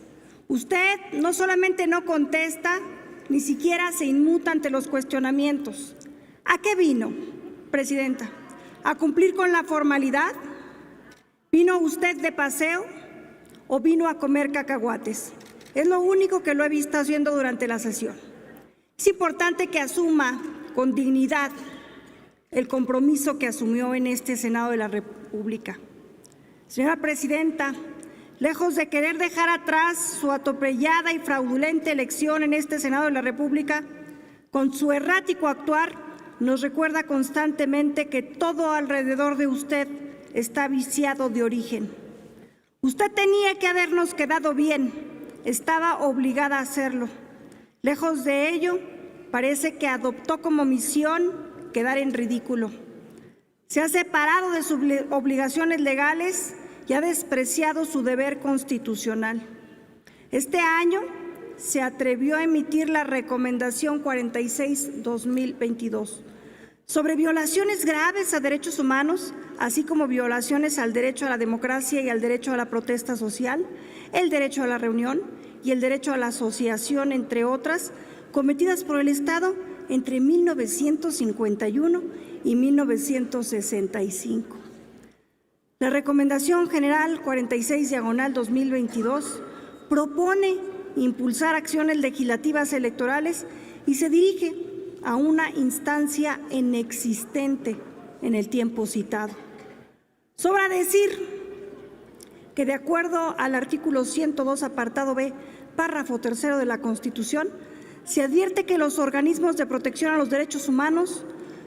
Usted no solamente no contesta, ni siquiera se inmuta ante los cuestionamientos. ¿A qué vino, presidenta? ¿A cumplir con la formalidad? ¿Vino usted de paseo o vino a comer cacahuates? Es lo único que lo he visto haciendo durante la sesión. Es importante que asuma con dignidad el compromiso que asumió en este Senado de la República. Señora Presidenta, lejos de querer dejar atrás su atropellada y fraudulenta elección en este Senado de la República, con su errático actuar nos recuerda constantemente que todo alrededor de usted está viciado de origen. Usted tenía que habernos quedado bien, estaba obligada a hacerlo. Lejos de ello, parece que adoptó como misión quedar en ridículo. Se ha separado de sus obligaciones legales y ha despreciado su deber constitucional. Este año se atrevió a emitir la Recomendación 46-2022 sobre violaciones graves a derechos humanos, así como violaciones al derecho a la democracia y al derecho a la protesta social, el derecho a la reunión y el derecho a la asociación, entre otras, cometidas por el Estado entre 1951 y 1965. La Recomendación General 46/2022 propone impulsar acciones legislativas electorales y se dirige a una instancia inexistente en el tiempo citado. Sobra decir que, de acuerdo al artículo 102, apartado B, párrafo tercero de la Constitución, se advierte que los organismos de protección a los derechos humanos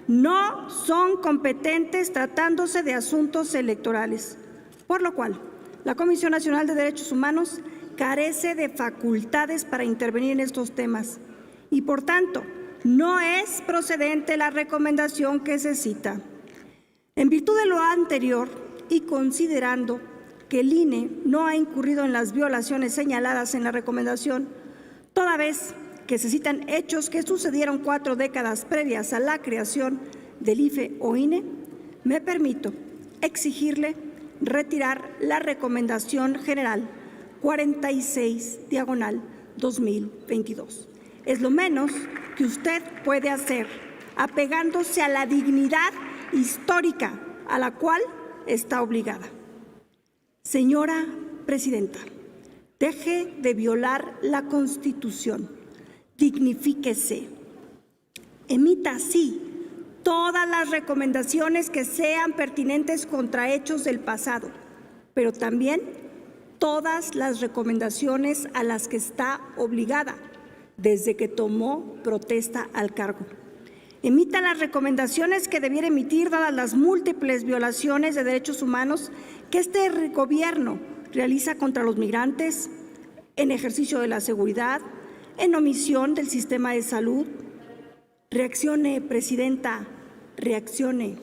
no son competentes tratándose de asuntos electorales, por lo cual la Comisión Nacional de Derechos Humanos carece de facultades para intervenir en estos temas y, por tanto, no es procedente la recomendación que se cita. En virtud de lo anterior y considerando que el INE no ha incurrido en las violaciones señaladas en la recomendación, toda vez que se citan hechos que sucedieron 4 décadas previas a la creación del IFE o INE, me permito exigirle retirar la Recomendación General 46/2022. Es lo menos que usted puede hacer, apegándose a la dignidad histórica a la cual está obligada. Señora Presidenta, deje de violar la Constitución, dignifíquese, emita así todas las recomendaciones que sean pertinentes contra hechos del pasado, pero también todas las recomendaciones a las que está obligada desde que tomó protesta al cargo. Emita las recomendaciones que debiera emitir dadas las múltiples violaciones de derechos humanos que este gobierno realiza contra los migrantes, en ejercicio de la seguridad, en omisión del sistema de salud. Reaccione, Presidenta, reaccione.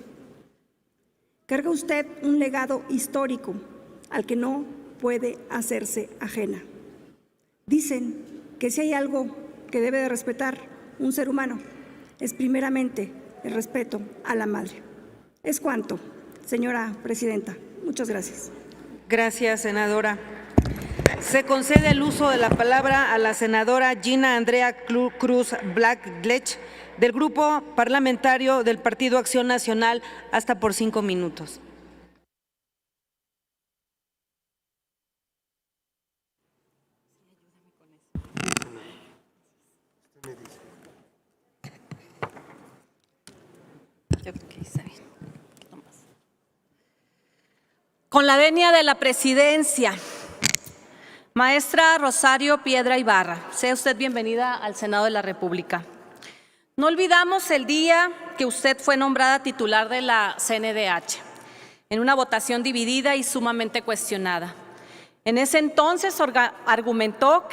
Carga usted un legado histórico al que no puede hacerse ajena. Dicen que si hay algo que debe de respetar un ser humano, es primeramente el respeto a la madre. Es cuanto, señora Presidenta. Muchas gracias. Gracias, senadora. Se concede el uso de la palabra a la senadora Gina Andrea Cruz Blackledge, del Grupo Parlamentario del Partido Acción Nacional, hasta por 5 minutos. Con la venia de la presidencia, maestra Rosario Piedra Ibarra, sea usted bienvenida al Senado de la República. No olvidamos el día que usted fue nombrada titular de la CNDH, en una votación dividida y sumamente cuestionada. En ese entonces argumentó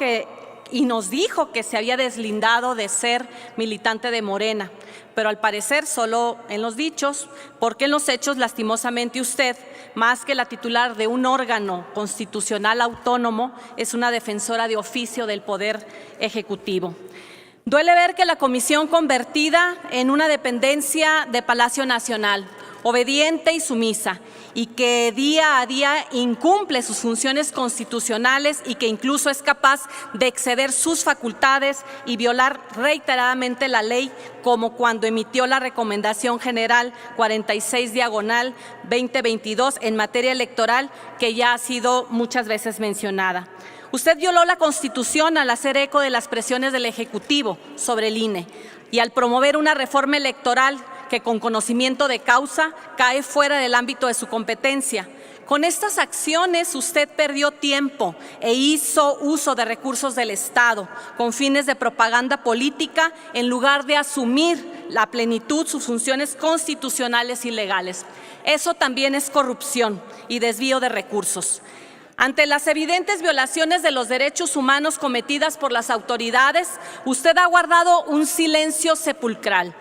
y nos dijo que se había deslindado de ser militante de Morena, pero al parecer solo en los dichos, porque en los hechos, lastimosamente, usted, más que la titular de un órgano constitucional autónomo, es una defensora de oficio del Poder Ejecutivo. Duele ver que la comisión convertida en una dependencia de Palacio Nacional, obediente y sumisa, y que día a día incumple sus funciones constitucionales y que incluso es capaz de exceder sus facultades y violar reiteradamente la ley, como cuando emitió la Recomendación General 46/2022 en materia electoral, que ya ha sido muchas veces mencionada. Usted violó la Constitución al hacer eco de las presiones del Ejecutivo sobre el INE y al promover una reforma electoral que con conocimiento de causa cae fuera del ámbito de su competencia. Con estas acciones usted perdió tiempo e hizo uso de recursos del Estado con fines de propaganda política en lugar de asumir la plenitud sus funciones constitucionales y legales. Eso también es corrupción y desvío de recursos. Ante las evidentes violaciones de los derechos humanos cometidas por las autoridades, usted ha guardado un silencio sepulcral.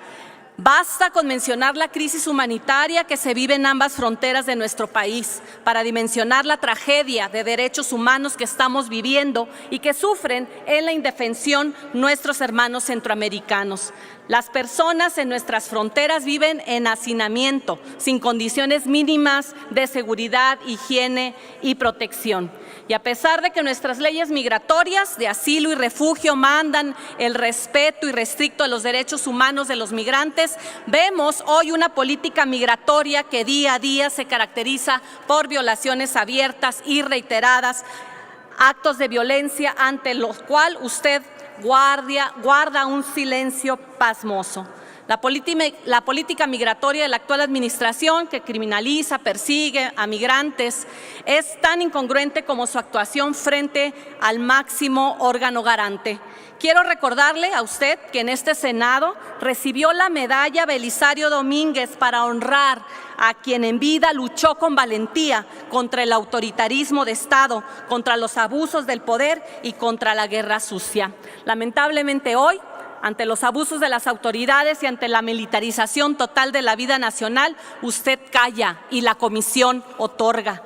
Basta con mencionar la crisis humanitaria que se vive en ambas fronteras de nuestro país para dimensionar la tragedia de derechos humanos que estamos viviendo y que sufren en la indefensión nuestros hermanos centroamericanos. Las personas en nuestras fronteras viven en hacinamiento, sin condiciones mínimas de seguridad, higiene y protección. Y a pesar de que nuestras leyes migratorias de asilo y refugio mandan el respeto irrestricto a los derechos humanos de los migrantes, vemos hoy una política migratoria que día a día se caracteriza por violaciones abiertas y reiteradas, actos de violencia ante los cuales usted guarda un silencio pasmoso. La política migratoria de la actual administración, que criminaliza, persigue a migrantes, es tan incongruente como su actuación frente al máximo órgano garante. Quiero recordarle a usted que en este Senado recibió la medalla Belisario Domínguez para honrar a quien en vida luchó con valentía contra el autoritarismo de Estado, contra los abusos del poder y contra la guerra sucia. Lamentablemente hoy, ante los abusos de las autoridades y ante la militarización total de la vida nacional, usted calla y la comisión otorga.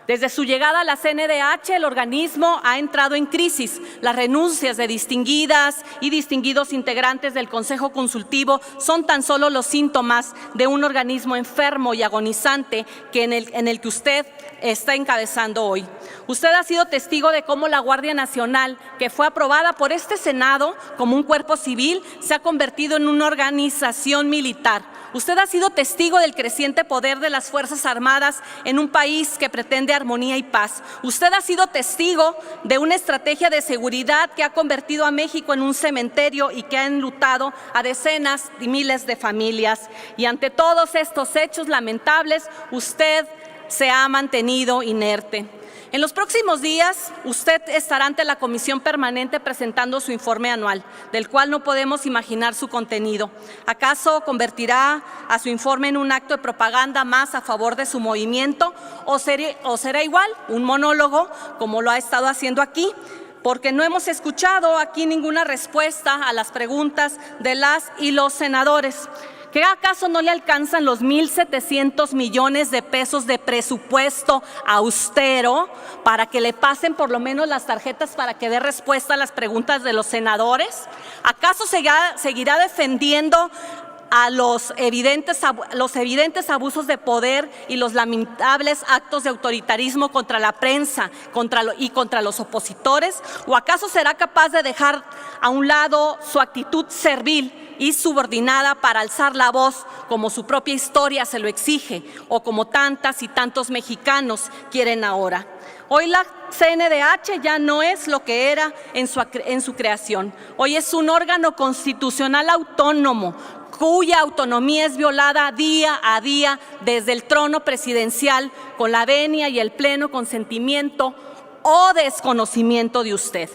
Desde su llegada a la CNDH, el organismo ha entrado en crisis. Las renuncias de distinguidas y distinguidos integrantes del Consejo Consultivo son tan solo los síntomas de un organismo enfermo y agonizante en el que usted está encabezando hoy. Usted ha sido testigo de cómo la Guardia Nacional, que fue aprobada por este Senado como un cuerpo civil, se ha convertido en una organización militar. Usted ha sido testigo del creciente poder de las Fuerzas Armadas en un país que pretende armonía y paz. Usted ha sido testigo de una estrategia de seguridad que ha convertido a México en un cementerio y que ha enlutado a decenas y miles de familias. Y ante todos estos hechos lamentables, usted se ha mantenido inerte. En los próximos días, usted estará ante la Comisión Permanente presentando su informe anual, del cual no podemos imaginar su contenido. ¿Acaso convertirá a su informe en un acto de propaganda más a favor de su movimiento o será igual un monólogo como lo ha estado haciendo aquí? Porque no hemos escuchado aquí ninguna respuesta a las preguntas de las y los senadores. ¿Qué acaso no le alcanzan los 1.700 millones de pesos de presupuesto austero para que le pasen por lo menos las tarjetas para que dé respuesta a las preguntas de los senadores? ¿Acaso seguirá defendiendo a los evidentes abusos de poder y los lamentables actos de autoritarismo contra la prensa y contra los opositores? ¿O acaso será capaz de dejar a un lado su actitud servil y subordinada para alzar la voz como su propia historia se lo exige o como tantas y tantos mexicanos quieren ahora? Hoy la CNDH ya no es lo que era en su creación. Hoy es un órgano constitucional autónomo cuya autonomía es violada día a día desde el trono presidencial con la venia y el pleno consentimiento o desconocimiento de usted.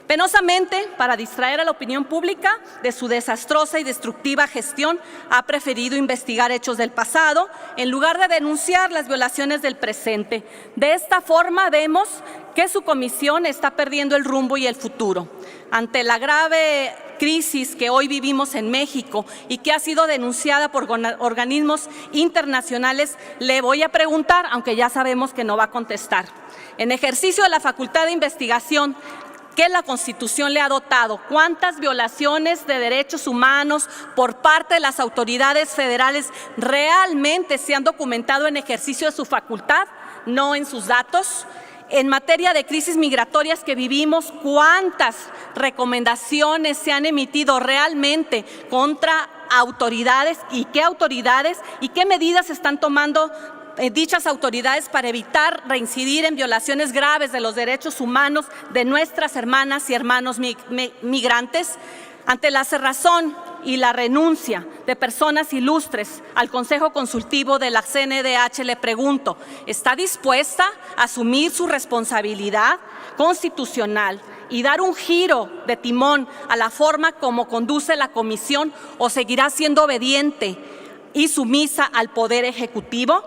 Penosamente, para distraer a la opinión pública de su desastrosa y destructiva gestión, ha preferido investigar hechos del pasado en lugar de denunciar las violaciones del presente. De esta forma vemos que su comisión está perdiendo el rumbo y el futuro. Ante la grave crisis que hoy vivimos en México y que ha sido denunciada por organismos internacionales, le voy a preguntar, aunque ya sabemos que no va a contestar. En ejercicio de la facultad de investigación que la Constitución le ha dotado, ¿cuántas violaciones de derechos humanos por parte de las autoridades federales realmente se han documentado en ejercicio de su facultad, no en sus datos? En materia de crisis migratorias que vivimos, ¿cuántas recomendaciones se han emitido realmente contra autoridades y qué medidas están tomando dichas autoridades para evitar reincidir en violaciones graves de los derechos humanos de nuestras hermanas y hermanos migrantes? Ante la cerrazón y la renuncia de de personas ilustres al Consejo Consultivo de la CNDH, le pregunto, ¿está dispuesta a asumir su responsabilidad constitucional y dar un giro de timón a la forma como conduce la comisión, o seguirá siendo obediente y sumisa al Poder Ejecutivo?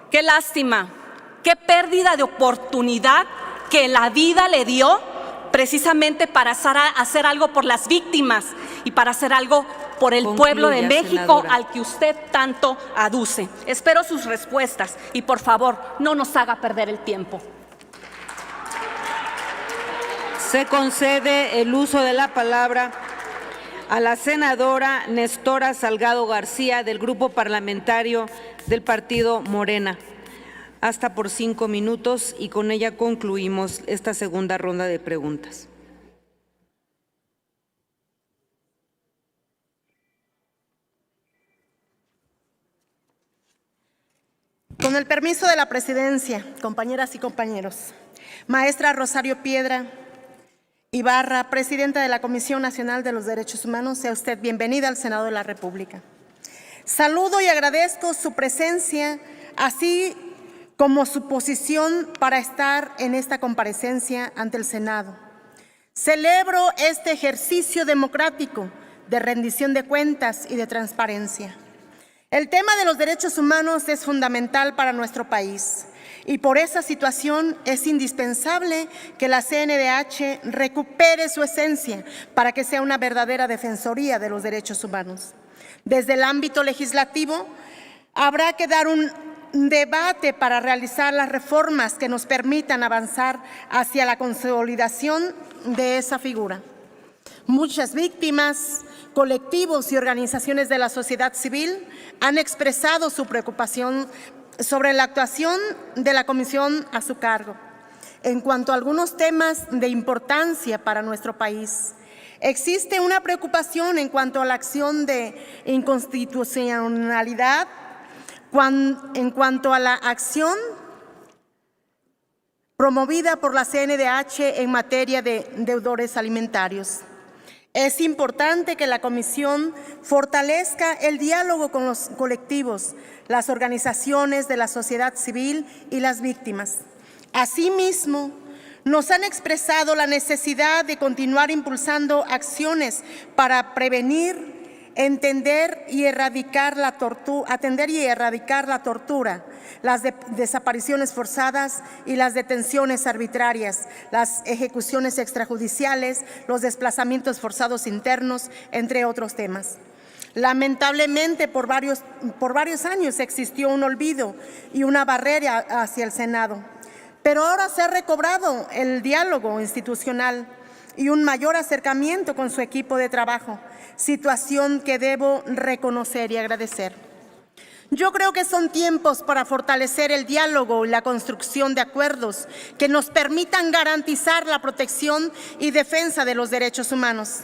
Qué lástima, qué pérdida de oportunidad que la vida le dio precisamente para hacer algo por las víctimas y para hacer algo por el pueblo de México, senadora, al que usted tanto aduce. Espero sus respuestas y por favor no nos haga perder el tiempo. Se concede el uso de la palabra a la senadora Nestora Salgado García del Grupo Parlamentario del Partido Morena. Hasta por 5 minutos y con ella concluimos esta segunda ronda de preguntas. Con el permiso de la presidencia, compañeras y compañeros, maestra Rosario Piedra Ibarra, presidenta de la Comisión Nacional de los Derechos Humanos, sea usted bienvenida al Senado de la República. Saludo y agradezco su presencia, así como su posición para estar en esta comparecencia ante el Senado. Celebro este ejercicio democrático de rendición de cuentas y de transparencia. El tema de los derechos humanos es fundamental para nuestro país y por esa situación es indispensable que la CNDH recupere su esencia para que sea una verdadera defensoría de los derechos humanos. Desde el ámbito legislativo habrá que dar un debate para realizar las reformas que nos permitan avanzar hacia la consolidación de esa figura. Muchas víctimas, colectivos y organizaciones de la sociedad civil han expresado su preocupación sobre la actuación de la comisión a su cargo. En cuanto a algunos temas de importancia para nuestro país, existe una preocupación en cuanto a la acción de inconstitucionalidad, en cuanto a la acción promovida por la CNDH en materia de deudores alimentarios. Es importante que la comisión fortalezca el diálogo con los colectivos, las organizaciones de la sociedad civil y las víctimas. Asimismo, nos han expresado la necesidad de continuar impulsando acciones para prevenir, atender y erradicar la tortura, las desapariciones forzadas y las detenciones arbitrarias, las ejecuciones extrajudiciales, los desplazamientos forzados internos, entre otros temas. Lamentablemente, por varios años existió un olvido y una barrera hacia el Senado, pero ahora se ha recobrado el diálogo institucional y un mayor acercamiento con su equipo de trabajo, situación que debo reconocer y agradecer. Yo creo que son tiempos para fortalecer el diálogo y la construcción de acuerdos que nos permitan garantizar la protección y defensa de los derechos humanos.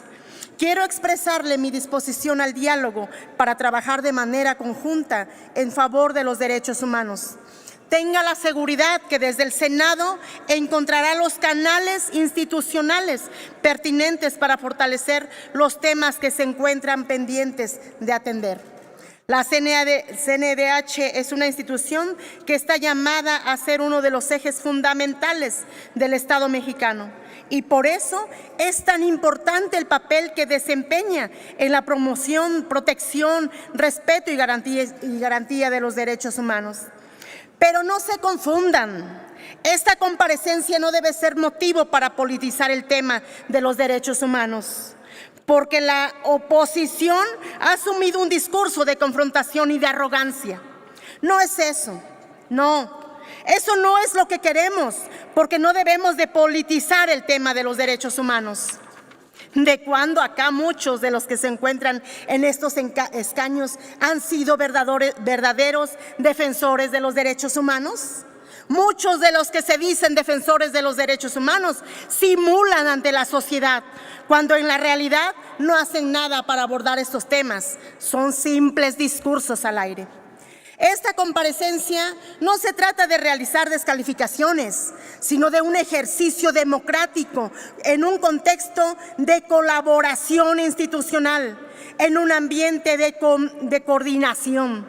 Quiero expresarle mi disposición al diálogo para trabajar de manera conjunta en favor de los derechos humanos. Tenga la seguridad que desde el Senado encontrará los canales institucionales pertinentes para fortalecer los temas que se encuentran pendientes de atender. La CNDH es una institución que está llamada a ser uno de los ejes fundamentales del Estado mexicano y por eso es tan importante el papel que desempeña en la promoción, protección, respeto y garantía de los derechos humanos. Pero no se confundan, esta comparecencia no debe ser motivo para politizar el tema de los derechos humanos, porque la oposición ha asumido un discurso de confrontación y de arrogancia. No es eso, no. Eso no es lo que queremos, porque no debemos de politizar el tema de los derechos humanos. ¿De cuándo acá muchos de los que se encuentran en estos escaños han sido verdaderos defensores de los derechos humanos? Muchos de los que se dicen defensores de los derechos humanos simulan ante la sociedad, cuando en la realidad no hacen nada para abordar estos temas. Son simples discursos al aire. Esta comparecencia no se trata de realizar descalificaciones, sino de un ejercicio democrático en un contexto de colaboración institucional. en un ambiente de coordinación.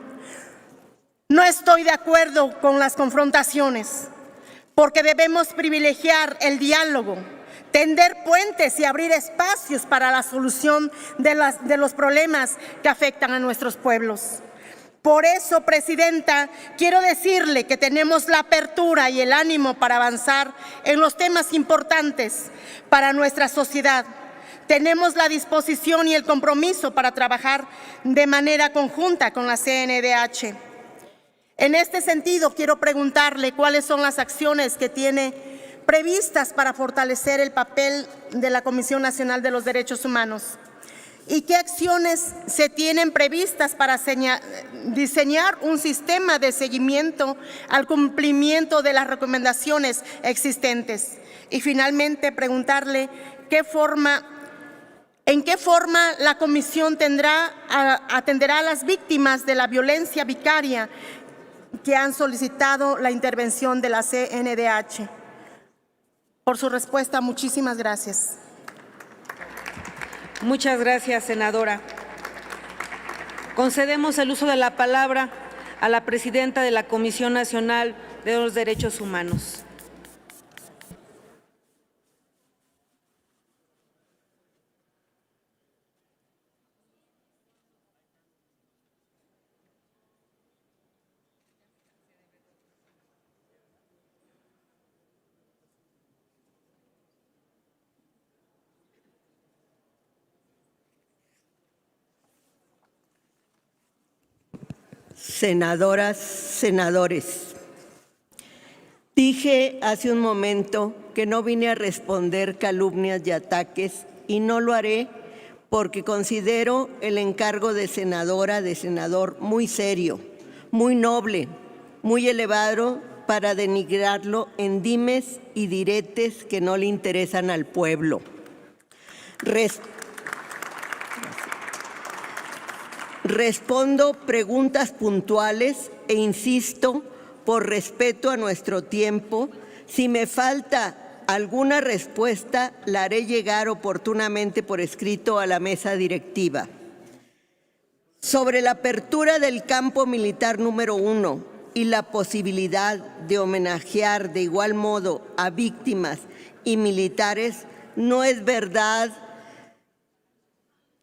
No estoy de acuerdo con las confrontaciones, porque debemos privilegiar el diálogo, tender puentes y abrir espacios para la solución de los problemas que afectan a nuestros pueblos. Por eso, Presidenta, quiero decirle que tenemos la apertura y el ánimo para avanzar en los temas importantes para nuestra sociedad. Tenemos la disposición y el compromiso para trabajar de manera conjunta con la CNDH. En este sentido, quiero preguntarle cuáles son las acciones que tiene previstas para fortalecer el papel de la Comisión Nacional de los Derechos Humanos y qué acciones se tienen previstas para diseñar un sistema de seguimiento al cumplimiento de las recomendaciones existentes. Y finalmente, preguntarle en qué forma la Comisión atenderá a las víctimas de la violencia vicaria que han solicitado la intervención de la CNDH. Por su respuesta, muchísimas gracias. Muchas gracias, senadora. Concedemos el uso de la palabra a la presidenta de la Comisión Nacional de los Derechos Humanos. Senadoras, senadores, dije hace un momento que no vine a responder calumnias y ataques y no lo haré porque considero el encargo de senadora, de senador muy serio, muy noble, muy elevado para denigrarlo en dimes y diretes que no le interesan al pueblo. Respondo preguntas puntuales e insisto, por respeto a nuestro tiempo, si me falta alguna respuesta, la haré llegar oportunamente por escrito a la mesa directiva. Sobre la apertura del campo militar número 1 y la posibilidad de homenajear de igual modo a víctimas y militares, no es verdad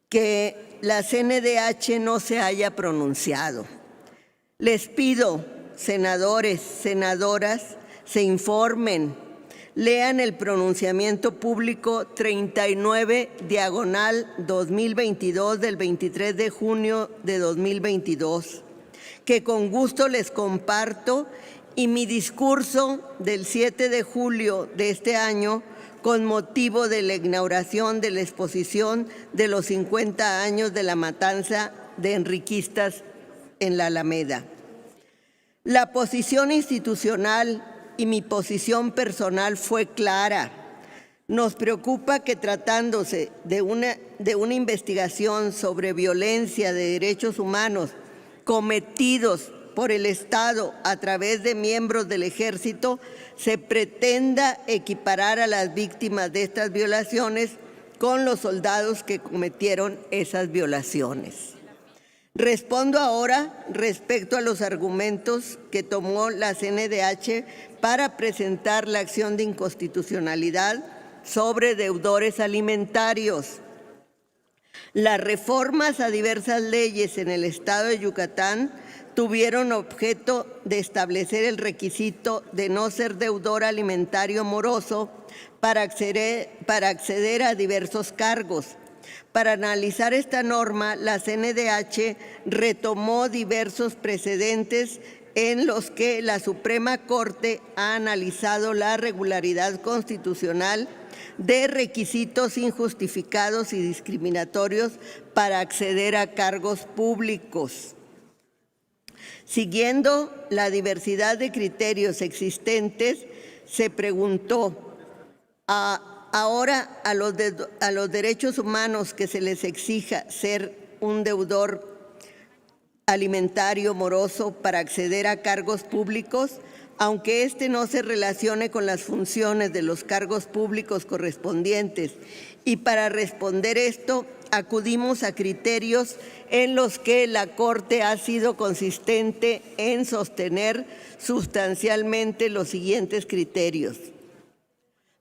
que la CNDH no se haya pronunciado. Les pido, senadores, senadoras, se informen, lean el pronunciamiento público 39/2022 del 23 de junio de 2022, que con gusto les comparto, y mi discurso del 7 de julio de este año, con motivo de la inauguración de la exposición de los 50 años de la matanza de enriquistas en la Alameda. La posición institucional y mi posición personal fue clara. Nos preocupa que tratándose de una investigación sobre violencia de derechos humanos cometidos por el Estado a través de miembros del Ejército, se pretenda equiparar a las víctimas de estas violaciones con los soldados que cometieron esas violaciones. Respondo ahora respecto a los argumentos que tomó la CNDH para presentar la acción de inconstitucionalidad sobre deudores alimentarios. Las reformas a diversas leyes en el Estado de Yucatán tuvieron objeto de establecer el requisito de no ser deudor alimentario moroso para acceder a diversos cargos. Para analizar esta norma, la CNDH retomó diversos precedentes en los que la Suprema Corte ha analizado la regularidad constitucional de requisitos injustificados y discriminatorios para acceder a cargos públicos. Siguiendo la diversidad de criterios existentes, se preguntó ahora a los derechos humanos que se les exija ser un deudor alimentario moroso para acceder a cargos públicos. aunque éste no se relacione con las funciones de los cargos públicos correspondientes. Y para responder esto, acudimos a criterios en los que la Corte ha sido consistente en sostener sustancialmente los siguientes criterios.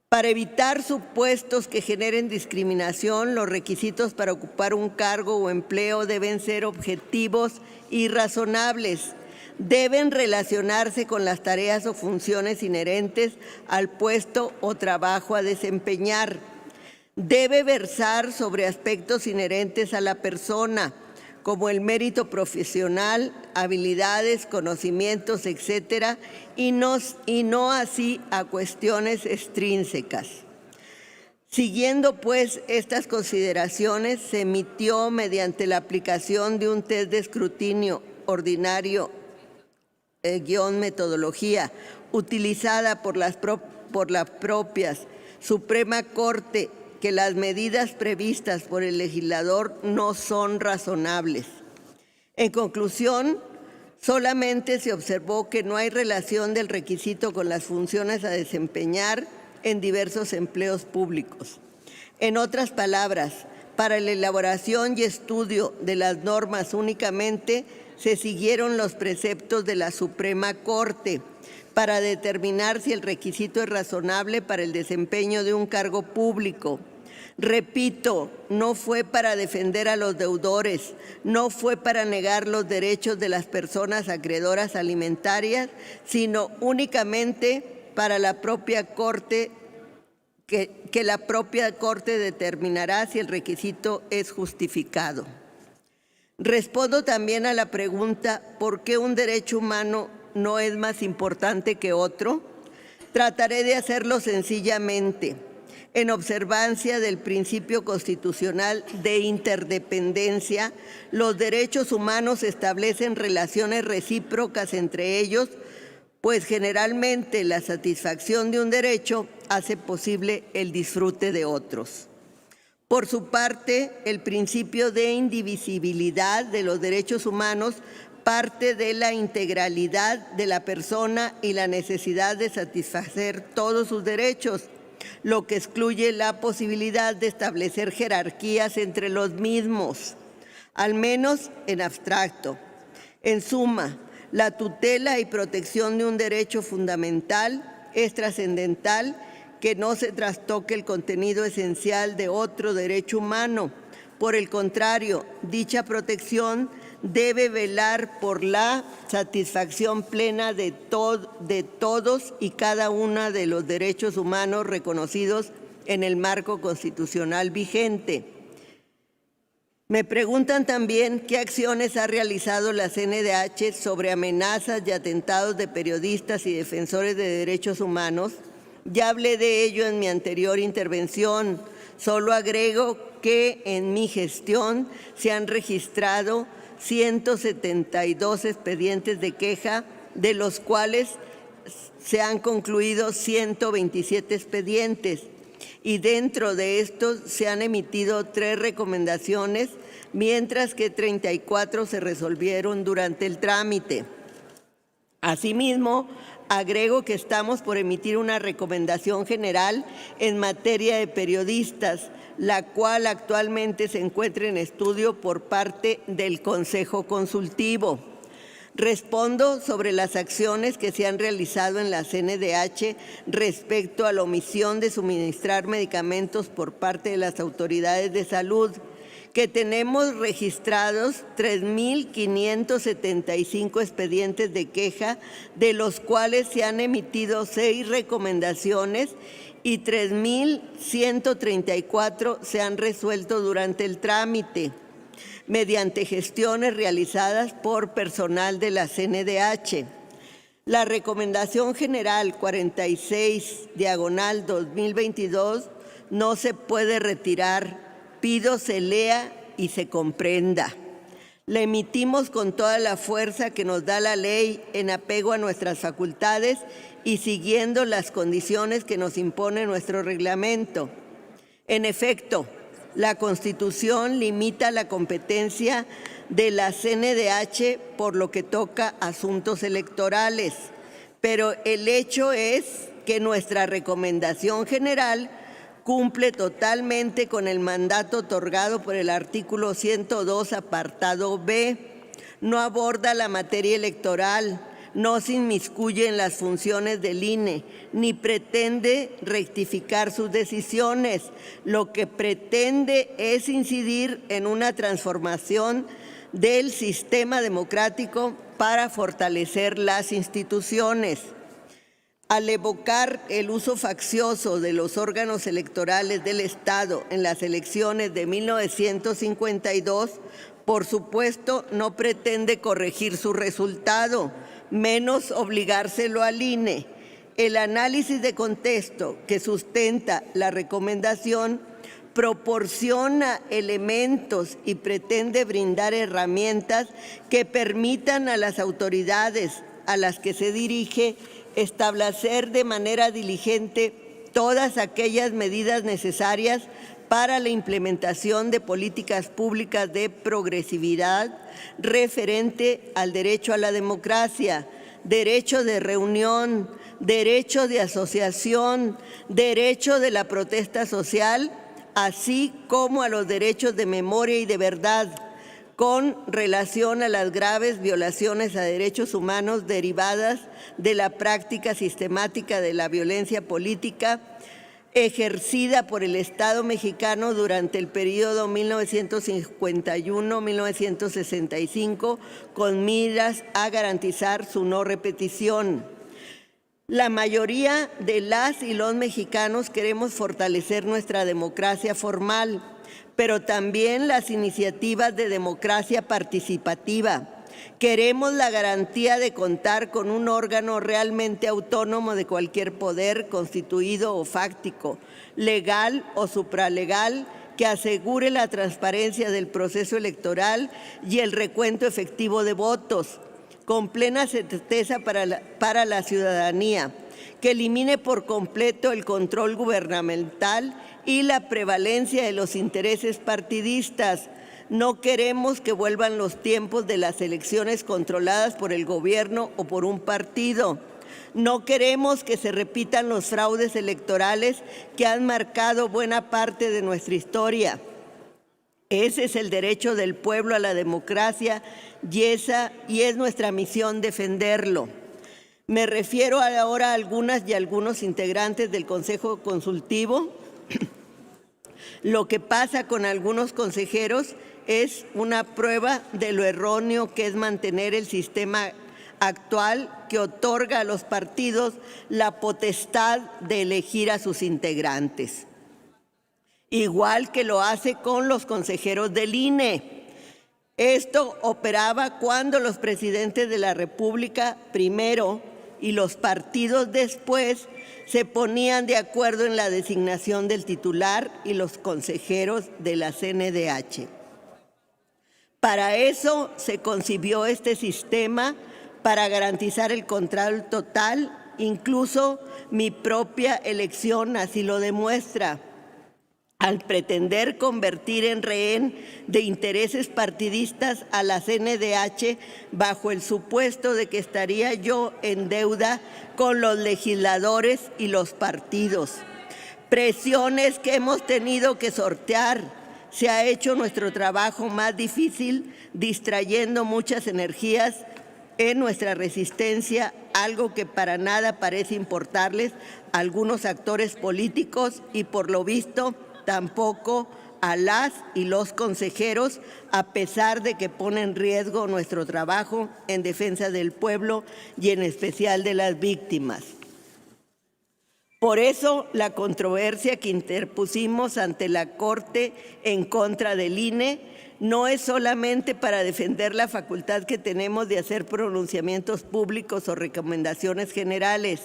Para evitar supuestos que generen discriminación, los requisitos para ocupar un cargo o empleo deben ser objetivos y razonables. Deben relacionarse con las tareas o funciones inherentes al puesto o trabajo a desempeñar. Debe versar sobre aspectos inherentes a la persona, como el mérito profesional, habilidades, conocimientos, etcétera, y no así a cuestiones extrínsecas. Siguiendo pues estas consideraciones, se emitió mediante la aplicación de un test de escrutinio ordinario metodología utilizada por las propias Suprema Corte, que las medidas previstas por el legislador no son razonables. En conclusión, solamente se observó que no hay relación del requisito con las funciones a desempeñar en diversos empleos públicos. En otras palabras, para la elaboración y estudio de las normas únicamente se siguieron los preceptos de la Suprema Corte para determinar si el requisito es razonable para el desempeño de un cargo público. Repito, no fue para defender a los deudores, no fue para negar los derechos de las personas acreedoras alimentarias, sino únicamente para la propia Corte, que la propia Corte determinará si el requisito es justificado. Respondo también a la pregunta, ¿por qué un derecho humano no es más importante que otro? Trataré de hacerlo sencillamente. En observancia del principio constitucional de interdependencia, los derechos humanos establecen relaciones recíprocas entre ellos, pues generalmente la satisfacción de un derecho hace posible el disfrute de otros. Por su parte, el principio de indivisibilidad de los derechos humanos parte de la integralidad de la persona y la necesidad de satisfacer todos sus derechos, lo que excluye la posibilidad de establecer jerarquías entre los mismos, al menos en abstracto. En suma, la tutela y protección de un derecho fundamental es trascendental, que no se trastoque el contenido esencial de otro derecho humano. Por el contrario, dicha protección debe velar por la satisfacción plena de todos y cada uno de los derechos humanos reconocidos en el marco constitucional vigente. Me preguntan también qué acciones ha realizado la CNDH sobre amenazas y atentados de periodistas y defensores de derechos humanos. Ya hablé de ello en mi anterior intervención. Solo agrego que en mi gestión se han registrado 172 expedientes de queja, de los cuales se han concluido 127 expedientes. Y dentro de estos se han emitido 3 recomendaciones, mientras que 34 se resolvieron durante el trámite. Asimismo, agrego que estamos por emitir una recomendación general en materia de periodistas, la cual actualmente se encuentra en estudio por parte del Consejo Consultivo. Respondo sobre las acciones que se han realizado en la CNDH respecto a la omisión de suministrar medicamentos por parte de las autoridades de salud, que tenemos registrados 3.575 expedientes de queja, de los cuales se han emitido 6 recomendaciones y 3.134 se han resuelto durante el trámite, mediante gestiones realizadas por personal de la CNDH. La Recomendación General 46/2022 no se puede retirar. Pido se lea y se comprenda. La emitimos con toda la fuerza que nos da la ley, en apego a nuestras facultades y siguiendo las condiciones que nos impone nuestro reglamento. En efecto, la Constitución limita la competencia de la CNDH por lo que toca asuntos electorales, pero el hecho es que nuestra recomendación general cumple totalmente con el mandato otorgado por el artículo 102, apartado B. No aborda la materia electoral, no se inmiscuye en las funciones del INE, ni pretende rectificar sus decisiones. Lo que pretende es incidir en una transformación del sistema democrático para fortalecer las instituciones. Al evocar el uso faccioso de los órganos electorales del Estado en las elecciones de 1952, por supuesto, no pretende corregir su resultado, menos obligárselo al INE. El análisis de contexto que sustenta la recomendación proporciona elementos y pretende brindar herramientas que permitan a las autoridades a las que se dirige establecer de manera diligente todas aquellas medidas necesarias para la implementación de políticas públicas de progresividad referente al derecho a la democracia, derecho de reunión, derecho de asociación, derecho de la protesta social, así como a los derechos de memoria y de verdad, con relación a las graves violaciones a derechos humanos derivadas de la práctica sistemática de la violencia política ejercida por el Estado mexicano durante el periodo 1951-1965 con miras a garantizar su no repetición. La mayoría de las y los mexicanos queremos fortalecer nuestra democracia formal, pero también las iniciativas de democracia participativa. Queremos la garantía de contar con un órgano realmente autónomo de cualquier poder constituido o fáctico, legal o supralegal, que asegure la transparencia del proceso electoral y el recuento efectivo de votos, con plena certeza para la ciudadanía, que elimine por completo el control gubernamental y la prevalencia de los intereses partidistas. No queremos que vuelvan los tiempos de las elecciones controladas por el gobierno o por un partido. No queremos que se repitan los fraudes electorales que han marcado buena parte de nuestra historia. Ese es el derecho del pueblo a la democracia y es nuestra misión defenderlo. Me refiero ahora a algunas y algunos integrantes del Consejo Consultivo. Lo que pasa con algunos consejeros es una prueba de lo erróneo que es mantener el sistema actual que otorga a los partidos la potestad de elegir a sus integrantes, igual que lo hace con los consejeros del INE. Esto operaba cuando los presidentes de la República primero y los partidos después se ponían de acuerdo en la designación del titular y los consejeros de la CNDH. Para eso se concibió este sistema, para garantizar el control total, incluso mi propia elección así lo demuestra. Al pretender convertir en rehén de intereses partidistas a la CNDH bajo el supuesto de que estaría yo en deuda con los legisladores y los partidos. Presiones que hemos tenido que sortear. Se ha hecho nuestro trabajo más difícil, distrayendo muchas energías en nuestra resistencia, algo que para nada parece importarles a algunos actores políticos y por lo visto tampoco a las y los consejeros, a pesar de que pone en riesgo nuestro trabajo en defensa del pueblo y en especial de las víctimas. Por eso, la controversia que interpusimos ante la Corte en contra del INE no es solamente para defender la facultad que tenemos de hacer pronunciamientos públicos o recomendaciones generales.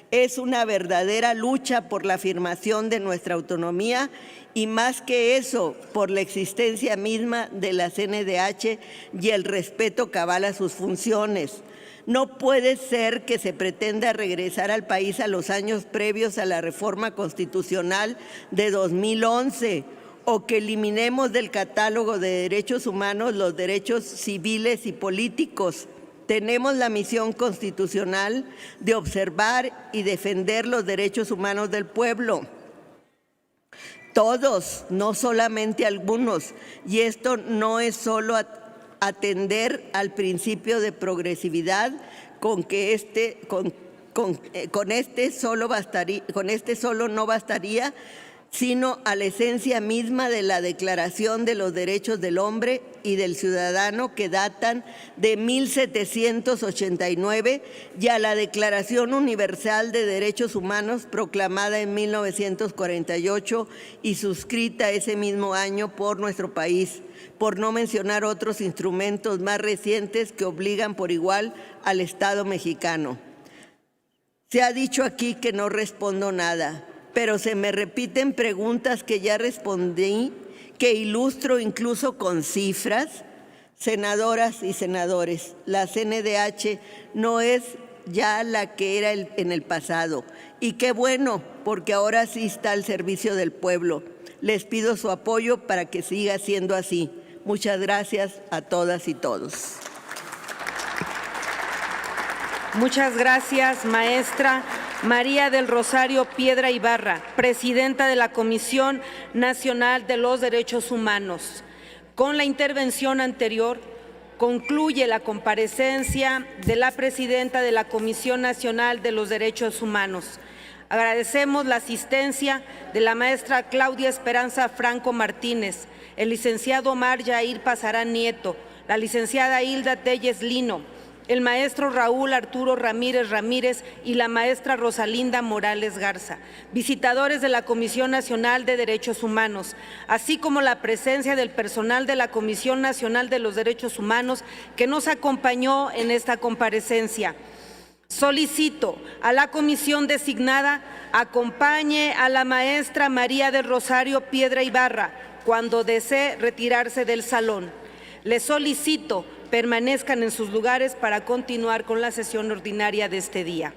Es una verdadera lucha por la afirmación de nuestra autonomía y más que eso, por la existencia misma de la CNDH y el respeto cabal a sus funciones. No puede ser que se pretenda regresar al país a los años previos a la reforma constitucional de 2011 o que eliminemos del catálogo de derechos humanos los derechos civiles y políticos. Tenemos la misión constitucional de observar y defender los derechos humanos del pueblo. Todos, no solamente algunos. Y esto no es solo atender al principio de progresividad con este solo no bastaría, sino a la esencia misma de la Declaración de los Derechos del Hombre y del Ciudadano, que datan de 1789, y a la Declaración Universal de Derechos Humanos, proclamada en 1948 y suscrita ese mismo año por nuestro país, por no mencionar otros instrumentos más recientes que obligan por igual al Estado mexicano. Se ha dicho aquí que no respondo nada, pero se me repiten preguntas que ya respondí, que ilustro incluso con cifras. Senadoras y senadores, la CNDH no es ya la que era en el pasado. Y qué bueno, porque ahora sí está al servicio del pueblo. Les pido su apoyo para que siga siendo así. Muchas gracias a todas y todos. Muchas gracias, maestra María del Rosario Piedra Ibarra, presidenta de la Comisión Nacional de los Derechos Humanos. Con la intervención anterior, concluye la comparecencia de la presidenta de la Comisión Nacional de los Derechos Humanos. Agradecemos la asistencia de la maestra Claudia Esperanza Franco Martínez, el licenciado Omar Yair Pasarán Nieto, la licenciada Hilda Telles Lino, el maestro Raúl Arturo Ramírez Ramírez y la maestra Rosalinda Morales Garza, visitadores de la Comisión Nacional de Derechos Humanos, así como la presencia del personal de la Comisión Nacional de los Derechos Humanos que nos acompañó en esta comparecencia. Solicito a la comisión designada acompañe a la maestra María del Rosario Piedra Ibarra cuando desee retirarse del salón. Les solicito permanezcan en sus lugares para continuar con la sesión ordinaria de este día.